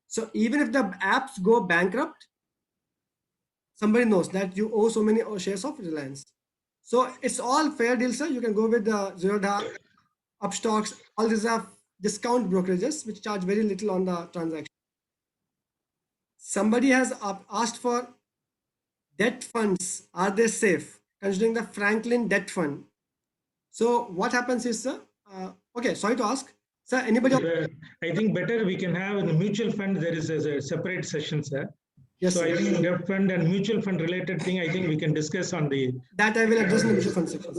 So even if the apps go bankrupt, somebody knows that you owe so many shares of Reliance. So it's all fair deal, sir. You can go with the Zerodha, Upstocks. All these are discount brokerages which charge very little on the transaction. Somebody has asked for debt funds. Are they safe? Considering the Franklin debt fund. So what happens is, sir, okay, sorry to ask, sir, anybody? I think better we can have in the mutual fund, there is a separate session, sir. Yes, so sir. I think debt fund and mutual fund related thing, I think we can discuss on the... That I will address in the mutual fund section.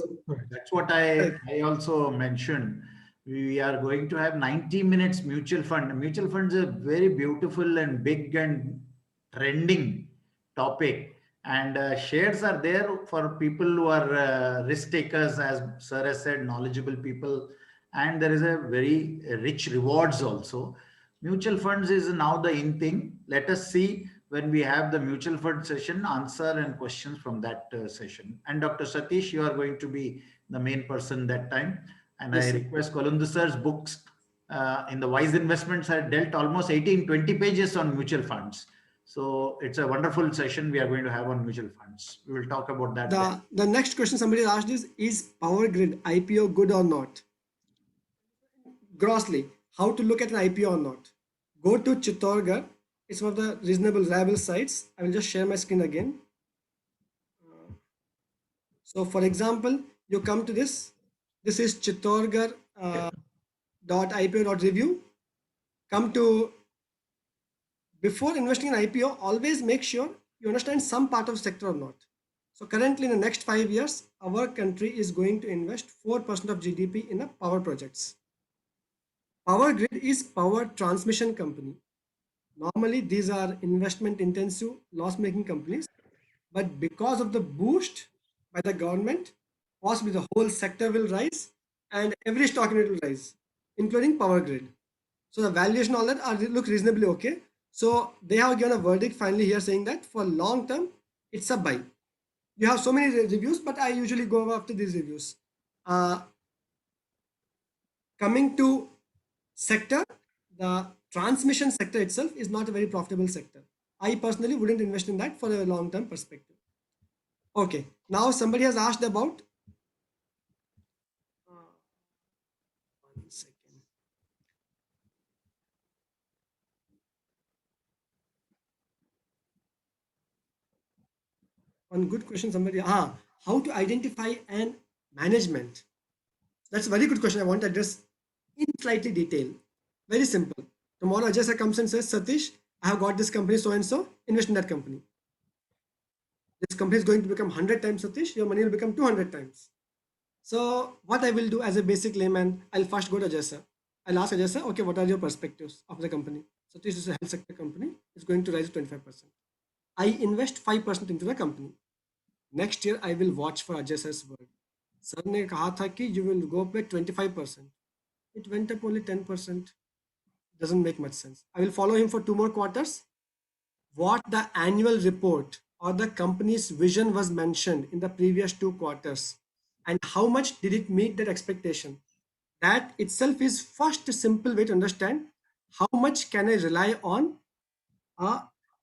That's what I also mentioned. We are going to have 90 minutes mutual fund. Mutual funds are very beautiful and big and trending topic. And shares are there for people who are risk takers, as sir has said, knowledgeable people. And there is a very rich rewards also. Mutual funds is now the in thing. Let us see when we have the mutual fund session, answer and questions from that session. And Dr. Satish, you are going to be the main person that time. And yes, I request Kolundu sir's books in the Wise Investments had dealt almost 18-20 pages on mutual funds. So it's a wonderful session we are going to have on mutual funds. We will talk about that. The next question somebody asked is Power Grid IPO good or not? Grossly, how to look at an IPO or not? Go to Chittorgarh. It's one of the reasonable, reliable sites. I will just share my screen again. So for example, you come to this. This is Chittorgarh .ipo.review. Come to, before investing in IPO, always make sure you understand some part of the sector or not. So currently in the next 5 years, our country is going to invest 4% of GDP in the power projects. Power Grid is power transmission company. Normally, these are investment intensive, loss-making companies. But because of the boost by the government, possibly the whole sector will rise and every stock unit will rise, including Power Grid. So the valuation, all that look reasonably okay. So they have given a verdict finally here saying that for long term, it's a buy. You have so many reviews, but I usually go after these reviews. Coming to sector, the transmission sector itself is not a very profitable sector. I personally wouldn't invest in that for a long-term perspective. Okay, now somebody has asked about, one second. One good question somebody, how to identify an management? That's a very good question. I want to address in slightly detail. Very simple. Tomorrow Ajay sir comes and says, Satish, I have got this company so and so, invest in that company. This company is going to become 100 times, Satish, your money will become 200 times. So what I will do as a basic layman, I'll first go to Ajay sir. I'll ask Ajay sir, okay, what are your perspectives of the company? Satish is a health sector company, it's going to rise 25%. I invest 5% into the company. Next year, I will watch for Ajay sir's word. Sir ने कहा था कि you will go up by 25%. It went up only 10%. Doesn't make much sense. I will follow him for 2 more quarters. What the annual report or the company's vision was mentioned in the previous 2 quarters, and how much did it meet that expectation? That itself is first simple way to understand how much can I rely on a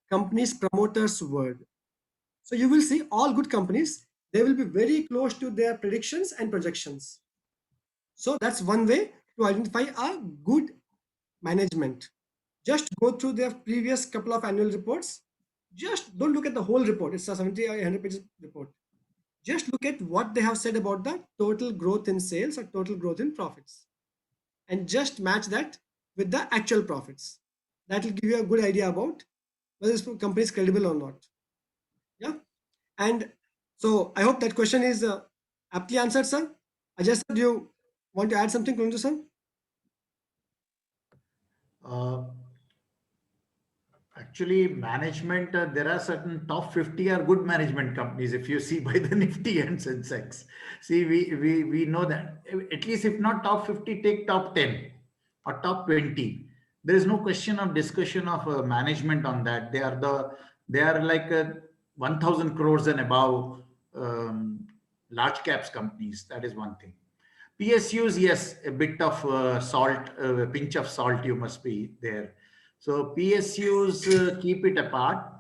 company's promoter's word. So you will see all good companies, they will be very close to their predictions and projections. So that's one way to identify a good management. Just go through their previous couple of annual reports. Just don't look at the whole report. It's a 70 or 100 pages report. Just look at what they have said about the total growth in sales or total growth in profits. And just match that with the actual profits. That will give you a good idea about whether this company is credible or not. Yeah. And so I hope that question is aptly answered, sir. Ajay sir, do you want to add something, Kolundu sir? Uh, Actually, management, there are certain top 50 are good management companies if you see by the Nifty and Sensex. See, we know that. At least if not top 50, take top 10 or top 20. There is no question of discussion of management on that. They are like 1,000 crores and above large caps companies. That is one thing. PSUs, yes, a bit of salt, a pinch of salt you must be there. So PSUs, keep it apart,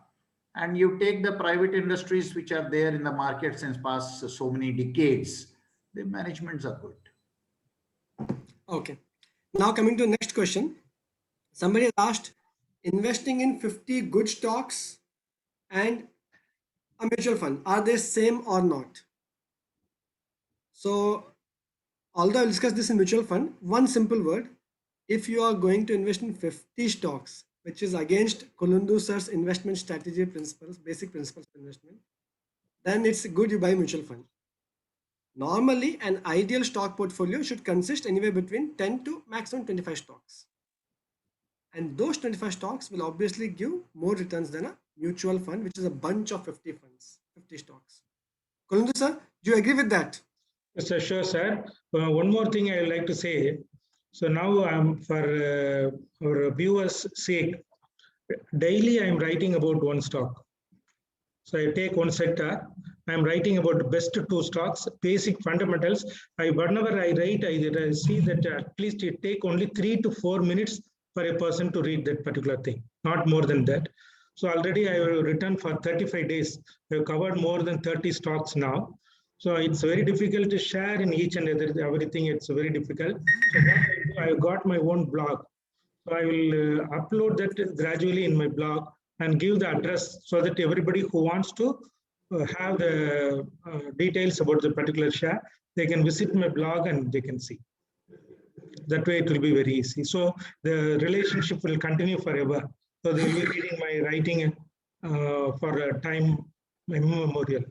and you take the private industries which are there in the market since past so many decades. The managements are good. Okay. Now coming to the next question. Somebody has asked, investing in 50 good stocks and a mutual fund, are they same or not? So although I'll discuss this in mutual fund, one simple word, if you are going to invest in 50 stocks, which is against Kolundu sir's investment strategy principles, basic principles of investment, then it's good you buy mutual fund. Normally, an ideal stock portfolio should consist anywhere between 10 to maximum 25 stocks. And those 25 stocks will obviously give more returns than a mutual fund, which is a bunch of 50 funds, 50 stocks. Kolundu sir, do you agree with that? Yes, sir, sure, sir. One more thing I would like to say. So now, for our viewers' sake, daily I am writing about one stock. So I take one sector. I am writing about the best 2 stocks, basic fundamentals. Whenever I write, I see that at least it take only 3 to 4 minutes for a person to read that particular thing, not more than that. So already I have written for 35 days. I have covered more than 30 stocks now. So it's very difficult to share in each and everything. It's very difficult. So what I do, I got my own blog. So I will upload that gradually in my blog and give the address so that everybody who wants to have the details about the particular share, they can visit my blog and they can see. That way it will be very easy. So the relationship will continue forever. So they will be reading my writing for a time immemorial.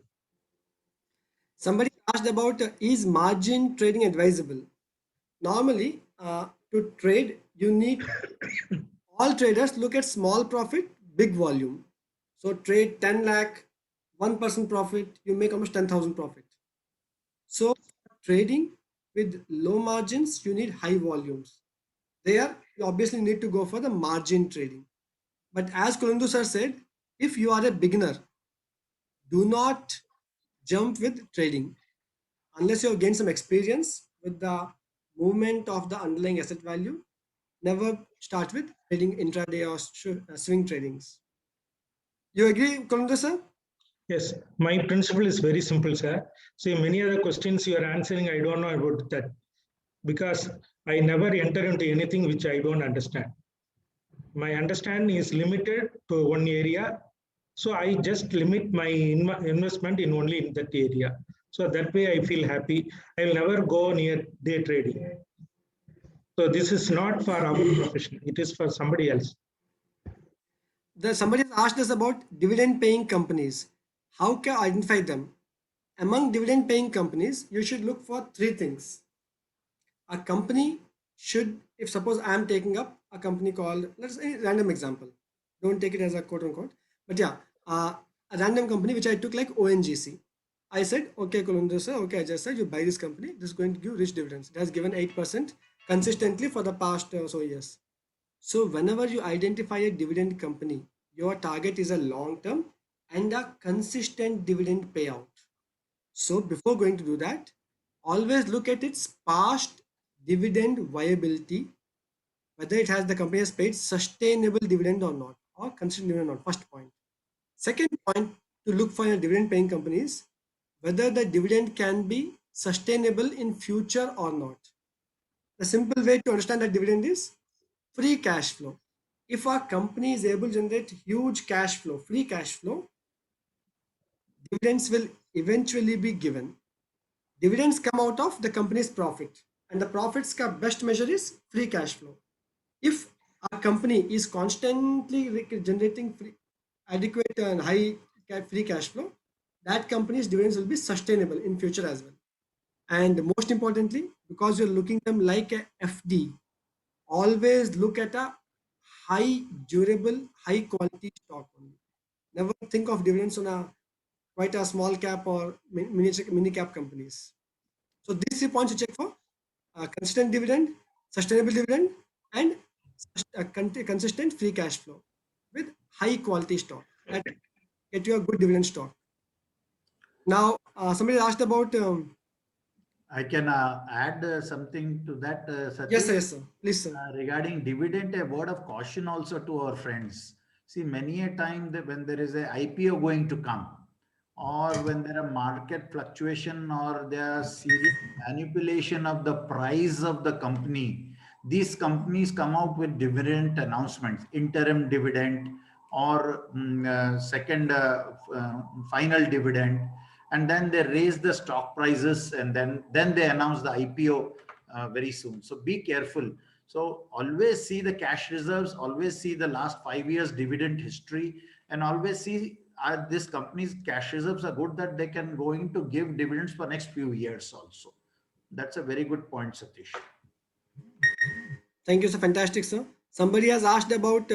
Somebody asked about is margin trading advisable? Normally, to trade, you need all traders look at small profit, big volume. So trade 10 lakh, 1% profit, you make almost 10,000 profit. So trading with low margins, you need high volumes. There, you obviously need to go for the margin trading. But as Kolundu sir said, if you are a beginner, do not jump with trading unless you have gained some experience with the movement of the underlying asset value. Never start with trading intraday or swing tradings. You agree, Kolundu sir? Yes, my principle is very simple, sir. See, many other questions you are answering, I don't know about that because I never enter into anything which I don't understand. My understanding is limited to one area. So I just limit my investment in only in that area. So that way I feel happy. I will never go near day trading. So this is not for our profession. It is for somebody else. Somebody has asked us about dividend paying companies. How can I identify them? Among dividend paying companies, you should look for three things. A company should, if suppose I am taking up a company called, let's say random example, don't take it as a quote unquote, but yeah, a random company which I took like ONGC. I said, okay, Kolundu sir, okay, I just said you buy this company, this is going to give rich dividends. It has given 8% consistently for the past so years. So whenever you identify a dividend company, your target is a long term and a consistent dividend payout. So before going to do that, always look at its past dividend viability, whether it has the company has paid sustainable dividend or not, or consistent dividend or not. First point. Second point to look for in a dividend paying company is whether the dividend can be sustainable in future or not. The simple way to understand that dividend is free cash flow. If a company is able to generate huge cash flow, free cash flow, dividends will eventually be given. Dividends come out of the company's profit, and the profits ka best measure is free cash flow. If a company is constantly generating adequate and high free cash flow, that company's dividends will be sustainable in future as well. And most importantly, because you're looking them like a FD, always look at a high durable, high quality stock only. Never think of dividends on a quite a small cap or mini cap companies. So these 3 points you check for consistent dividend, sustainable dividend, and consistent free cash flow with high quality stock that get you a good dividend stock. Now, somebody asked about. I can add something to that, Yes, Satish. sir, yes, sir. Please, sir. Regarding dividend, a word of caution also to our friends. See, many a time that when there is a IPO going to come, or when there are market fluctuation or there are serious manipulation of the price of the company, these companies come out with dividend announcements, interim dividend or second final dividend, and then they raise the stock prices, and then they announce the IPO very soon. So be careful. So always see the cash reserves, always see the last 5 years dividend history, and always see this company's cash reserves are good that they can going to give dividends for next few years also. That's a very good point, Satish. Thank you, sir. Fantastic, sir. Somebody has asked about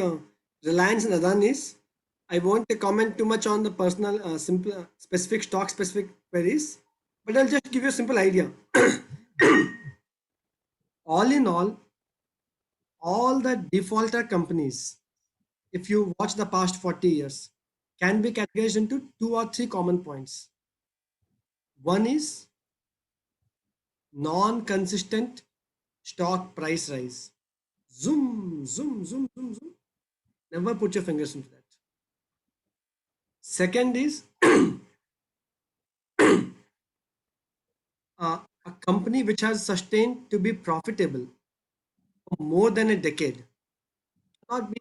Reliance and Adani's. I won't comment too much on the personal, simple, specific stock specific queries, but I'll just give you a simple idea. All in all the defaulter companies, if you watch the past 40 years, can be categorized into 2 or 3 common points. One is non-consistent stock price rise. Zoom, zoom, zoom, zoom, zoom. Never put your fingers into that. Second is a company which has sustained to be profitable for more than a decade, not be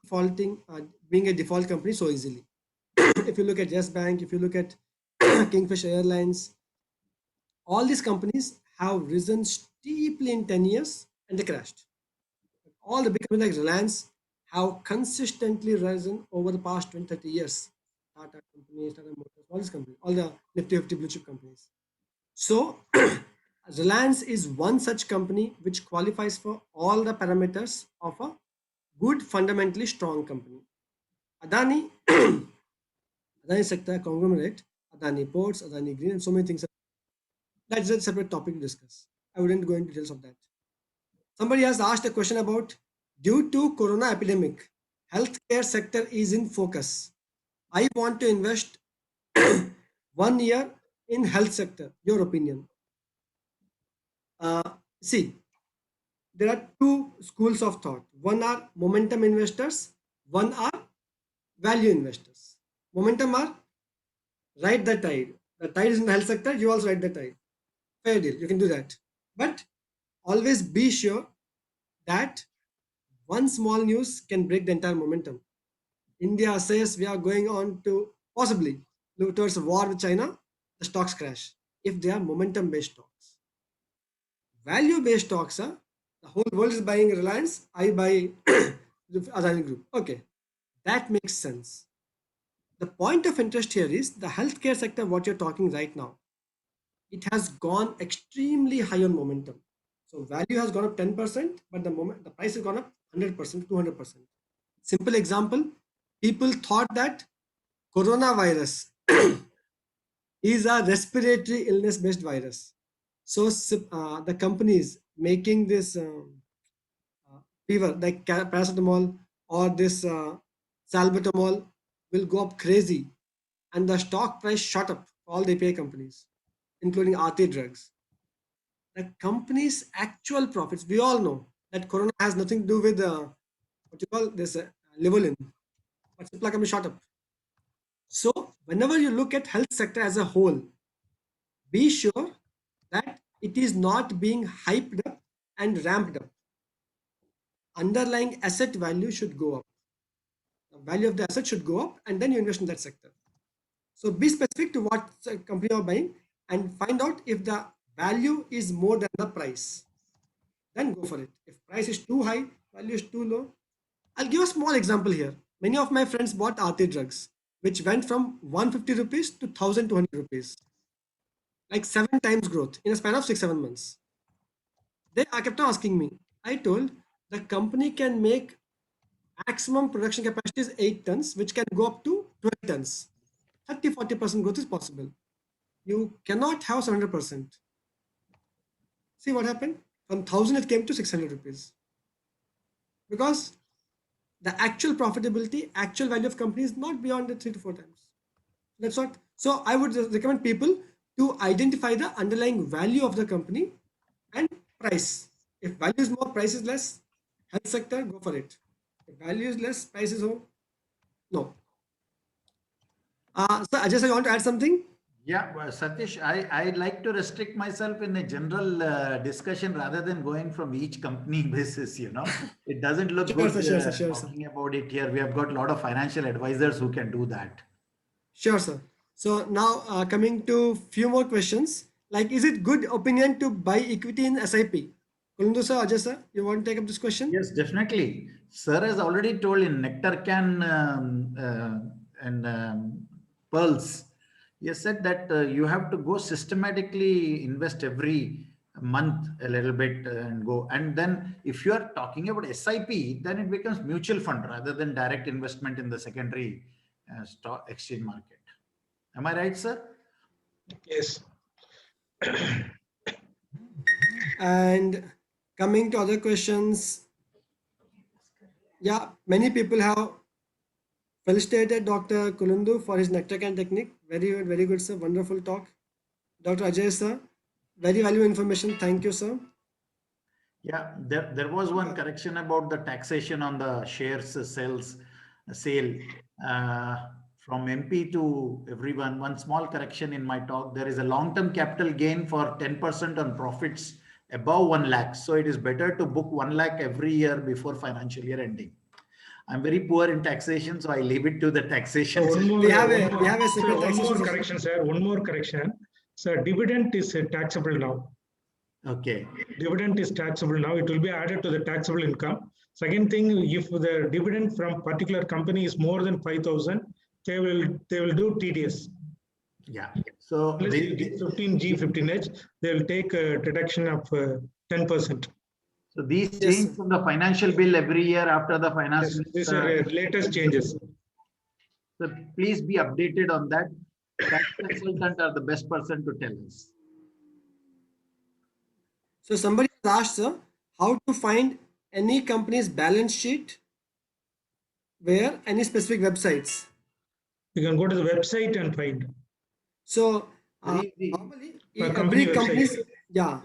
being a default company so easily. If you look at Yes Bank, if you look at Kingfisher Airlines, all these companies have risen steeply in 10 years and they crashed. All the big companies like Reliance have consistently risen over the past 20, 30 years. Tata companies, Tata Motors, all these companies, all the Nifty 50 blue chip companies. So Reliance is one such company which qualifies for all the parameters of a good, fundamentally strong company. Adani, Adani sector conglomerate, Adani ports, Adani green, and so many things. That's a separate topic to discuss. I wouldn't go into details of that. Somebody has asked a question about due to corona epidemic, healthcare sector is in focus. I want to invest 1 year in health sector. Your opinion? See, there are 2 schools of thought. One are momentum investors, one are value investors. Momentum are ride the tide. The tide is in the health sector, you also ride the tide. Fair deal, you can do that. But always be sure that one small news can break the entire momentum. India says we are going on to possibly towards a war with China, the stocks crash if they are momentum based stocks. Value based stocks are The whole world is buying Reliance. I buy the Adani Group. Okay, that makes sense. The point of interest here is the healthcare sector, what you're talking right now. It has gone extremely high on momentum. So value has gone up 10%, but the price has gone up 100%, 200%. Simple example, people thought that coronavirus is a respiratory illness based virus. So the companies making this fever like paracetamol or this salbutamol will go up crazy, and the stock price shot up for all the API companies, including RT drugs. The company's actual profits, we all know that corona has nothing to do with what you call this Livolin, but supply company shot up. So whenever you look at health sector as a whole, be sure that it is not being hyped up and ramped up. Underlying asset value should go up. The value of the asset should go up, and then you invest in that sector. So be specific to what company you are buying and find out if the value is more than the price. Then go for it. If price is too high, value is too low. I'll give a small example here. Many of my friends bought RT drugs, which went from 150 rupees to 1200 rupees, like 7 times growth in a span of 6-7 months. They kept on asking me. I told the company can make maximum production capacity is 8 tons, which can go up to 12 tons. 30-40% growth is possible. You cannot have 100%. See what happened? From 1000 it came to 600 rupees. Because the actual profitability, actual value of company is not beyond the 3 to 4 times. That's what. So I would recommend people to identify the underlying value of the company and price. If value is more, price is less, health sector, go for it. If value is less, price is more, no. So Ajay, you want to add something? Yeah, well, Satish, I like to restrict myself in a general discussion rather than going from each company basis, you know. It doesn't look Sure, good sir, sure, sir, sure, sir. talking about it here. We have got a lot of financial advisors who can do that. Sure, sir. So now coming to few more questions. Like, is it good opinion to buy equity in SIP? Kolundu sir, Ajay sir, you want to take up this question? Yes, definitely. Sir has already told in Nectar Can and Pearls, he has said that you have to go systematically invest every month a little bit and go. And then if you are talking about SIP, then it becomes mutual fund rather than direct investment in the secondary stock exchange market. Am I right, sir? Yes. And coming to other questions, yeah, many people have felicitated Dr. Kolundu for his Nectar Can technique. Very good, sir. Wonderful talk. Dr. Ajay sir, very valuable information. Thank you, sir. Yeah, there was one correction about the taxation on the shares sale from MP to everyone. One small correction in my talk. There is a long-term capital gain for 10% on profits above 1 lakh. So it is better to book 1 lakh every year before financial year ending. I'm very poor in taxation, so I leave it to the taxation. We have a sir, separate one more taxation. correction, sir. One more correction. Sir, dividend is taxable now. Okay. Dividend is taxable now. It will be added to the taxable income. Second thing, if the dividend from particular company is more than 5,000, they will do TDS. Yeah. So Unless you get 15G, 15H, they will take a deduction of 10%. So these Yes, change sir. from the financial bill every year after the finance. Yes, these are latest changes. So please be updated on that. Tax consultant are the best person to tell us. So somebody has asked, sir, how to find any company's balance sheet, where any specific websites. You can go to the website and find. So Very easy. normally For every company website. company's, yeah,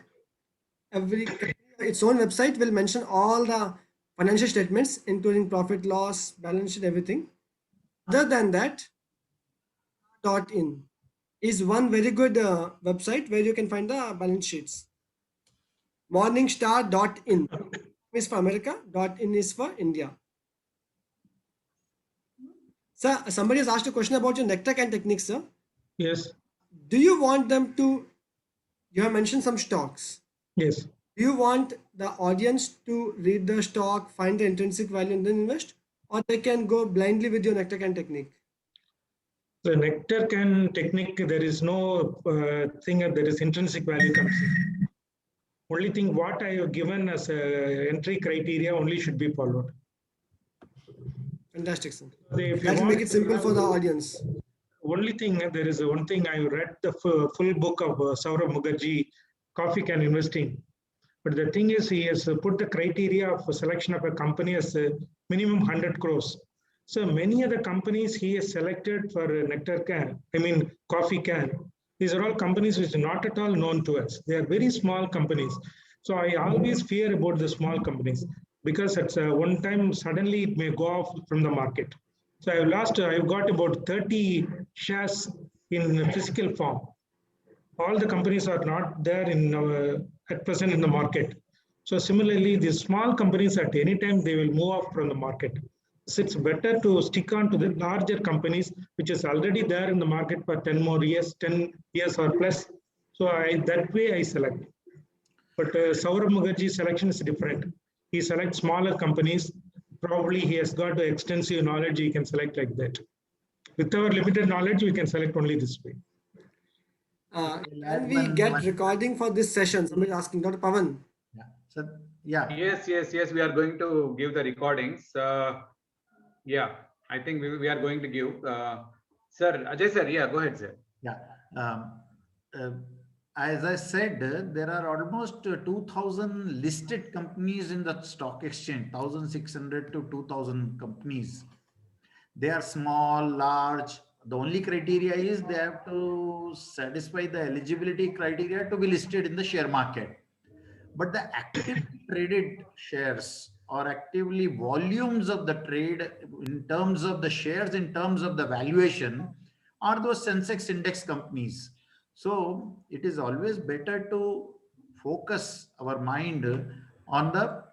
every company, its own website will mention all the financial statements, including profit, loss, balance sheet, everything. Other than that, .in is one very good website where you can find the balance sheets. Morningstar.in is for America, .in is for India. Sir, somebody has asked a question about your Nectar Can techniques, sir. Yes. Do you want them to, you have mentioned some stocks. Yes. Do you want the audience to read the stock, find the intrinsic value, and then invest, or they can go blindly with your Nectar can technique? The Nectar can technique, there is no thing that there is intrinsic value comes in. Only thing what I have given as a entry criteria only should be followed. Fantastic, sir. If you That will want make it simple for the audience. Only thing, there is one thing, I read the full book of Saurav Mukherjee, Coffee Can Investing. But the thing is, he has put the criteria of selection of a company as a minimum 100 crores. So many of the companies he has selected for Nectar can, Coffee can, these are all companies which are not at all known to us. They are very small companies. So I always fear about the small companies because at one time suddenly it may go off from the market. So I've got about 30 shares in physical form. All the companies are not there at present in the market. So similarly, these small companies at any time they will move off from the market. So it's better to stick on to the larger companies which is already there in the market for 10 more years, 10 years or plus. So that way I select. But Saurav Mukherjee's selection is different. He selects smaller companies. Probably he has got extensive knowledge. He can select like that. With our limited knowledge, we can select only this way. Can we get recording for this session? Somebody asking, Dr. Pavan. Yeah. So, yeah. Yes. We are going to give the recordings. Yeah, I think we are going to give. Sir, Ajay sir, yeah, go ahead, sir. Yeah. As I said, there are almost 2,000 listed companies in the stock exchange, 1,600 to 2,000 companies. They are small, large. The only criteria is they have to satisfy the eligibility criteria to be listed in the share market. But the actively traded shares or actively volumes of the trade in terms of the shares, in terms of the valuation, are those Sensex index companies. So it is always better to focus our mind on the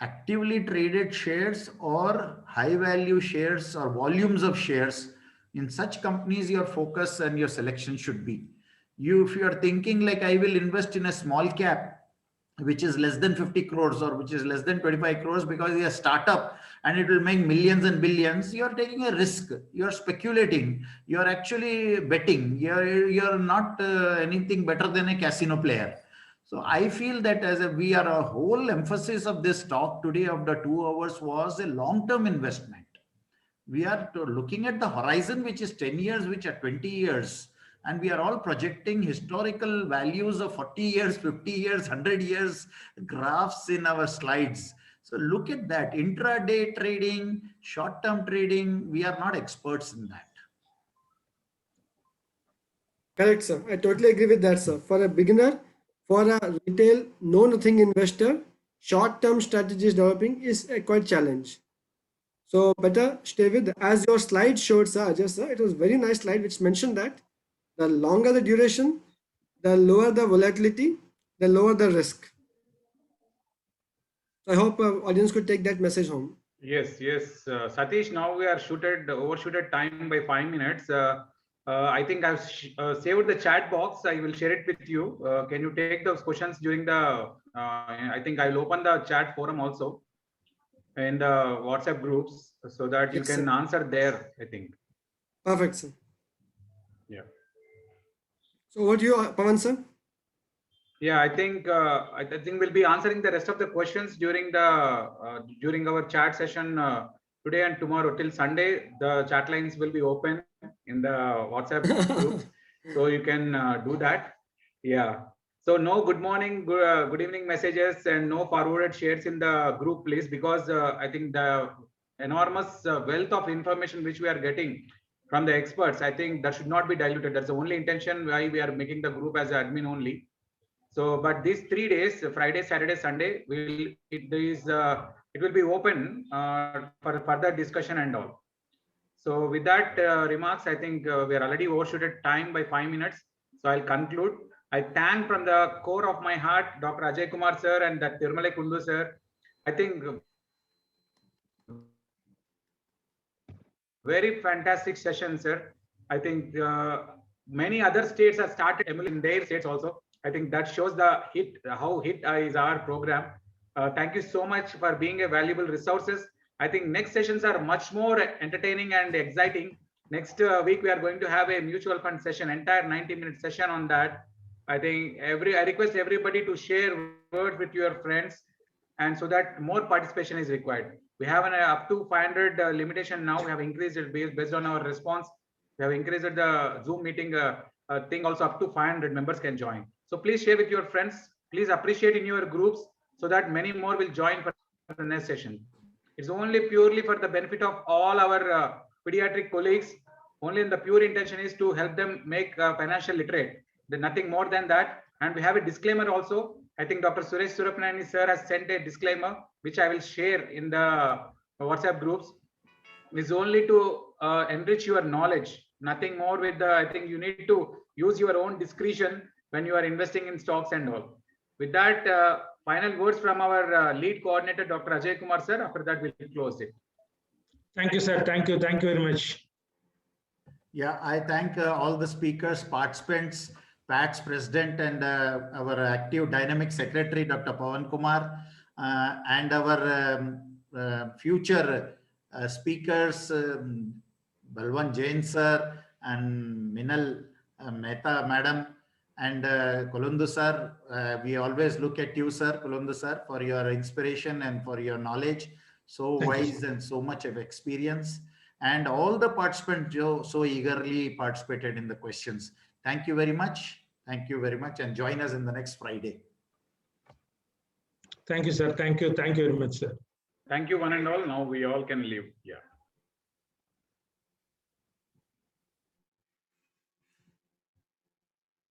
actively traded shares or high value shares or volumes of shares. In such companies, your focus and your selection should be. If you are thinking like I will invest in a small cap, which is less than 50 crores or which is less than 25 crores because it's a startup and it will make millions and billions, you're taking a risk, you're speculating, you're actually betting, you're not anything better than a casino player. So I feel that a whole emphasis of this talk today of the 2 hours was a long-term investment. We are looking at the horizon, which is 10 years, which are 20 years. And we are all projecting historical values of 40 years, 50 years, 100 years graphs in our slides. So look at that. Intraday trading, short-term trading, we are not experts in that. Correct, sir. I totally agree with that, sir. For a beginner, for a retail, know-nothing investor, short-term strategies developing is a quite challenge. So better stay with, as your slide showed, sir, Ajay sir, it was very nice slide which mentioned that the longer the duration, the lower the volatility, the lower the risk. So I hope audience could take that message home. Yes. Satish, now we are overshooted time by 5 minutes. I think I've saved the chat box. I will share it with you. Can you take those questions during the, I think I'll open the chat forum also in the WhatsApp groups so that you Yes, can sir. answer there, I think. Perfect, sir. Yeah. So over to you, Pavan, sir. Yeah, I think we'll be answering the rest of the questions during our chat session today and tomorrow till Sunday. The chat lines will be open in the WhatsApp groups, so you can do that. Yeah. So no good morning, good evening messages and no forwarded shares in the group, please, because I think the enormous wealth of information which we are getting from the experts, I think that should not be diluted. That's the only intention why we are making the group as admin only. So, but these 3 days, Friday, Saturday, Sunday, it will be open for further discussion and all. So with that remarks, I think we are already overshooted time by 5 minutes. So I'll conclude. I thank from the core of my heart, Dr. Ajay Kumar sir and Dr. Kolundu sir. I think very fantastic session, sir. I think many other states have started emulating their states also. I think that shows the hit, how hit is our program. Thank you so much for being a valuable resources. I think next sessions are much more entertaining and exciting. Next week, we are going to have a mutual fund session, entire 90-minute session on that. I think I request everybody to share words with your friends, and so that more participation is required. We have an up to 500 limitation now. We have increased it based on our response. We have increased the Zoom meeting thing also up to 500 members can join. So please share with your friends. Please appreciate in your groups so that many more will join for the next session. It's only purely for the benefit of all our pediatric colleagues. Only the pure intention is to help them make financial literate. There's nothing more than that. And we have a disclaimer also. I think Dr. Suresh Surapnani sir has sent a disclaimer, which I will share in the WhatsApp groups. It's only to enrich your knowledge, nothing more with the, I think you need to use your own discretion when you are investing in stocks and all. With that, final words from our lead coordinator, Dr. Ajay Kumar sir. After that, we'll close it. Thank you, sir. Thank you. Thank you very much. Yeah, I thank all the speakers, participants, PATS president, and our active dynamic secretary, Dr. Pawan Kumar, and our future speakers, Balwan Jain sir, and Minal Mehta madam, and Kolundu sir. We always look at you, sir, Kolundu sir, for your inspiration and for your knowledge. So wise and so much of experience. And all the participants so eagerly participated in the questions. Thank you very much. Thank you very much. And join us in the next Friday. Thank you, sir. Thank you. Thank you very much, sir. Thank you, one and all. Now we all can leave. Yeah.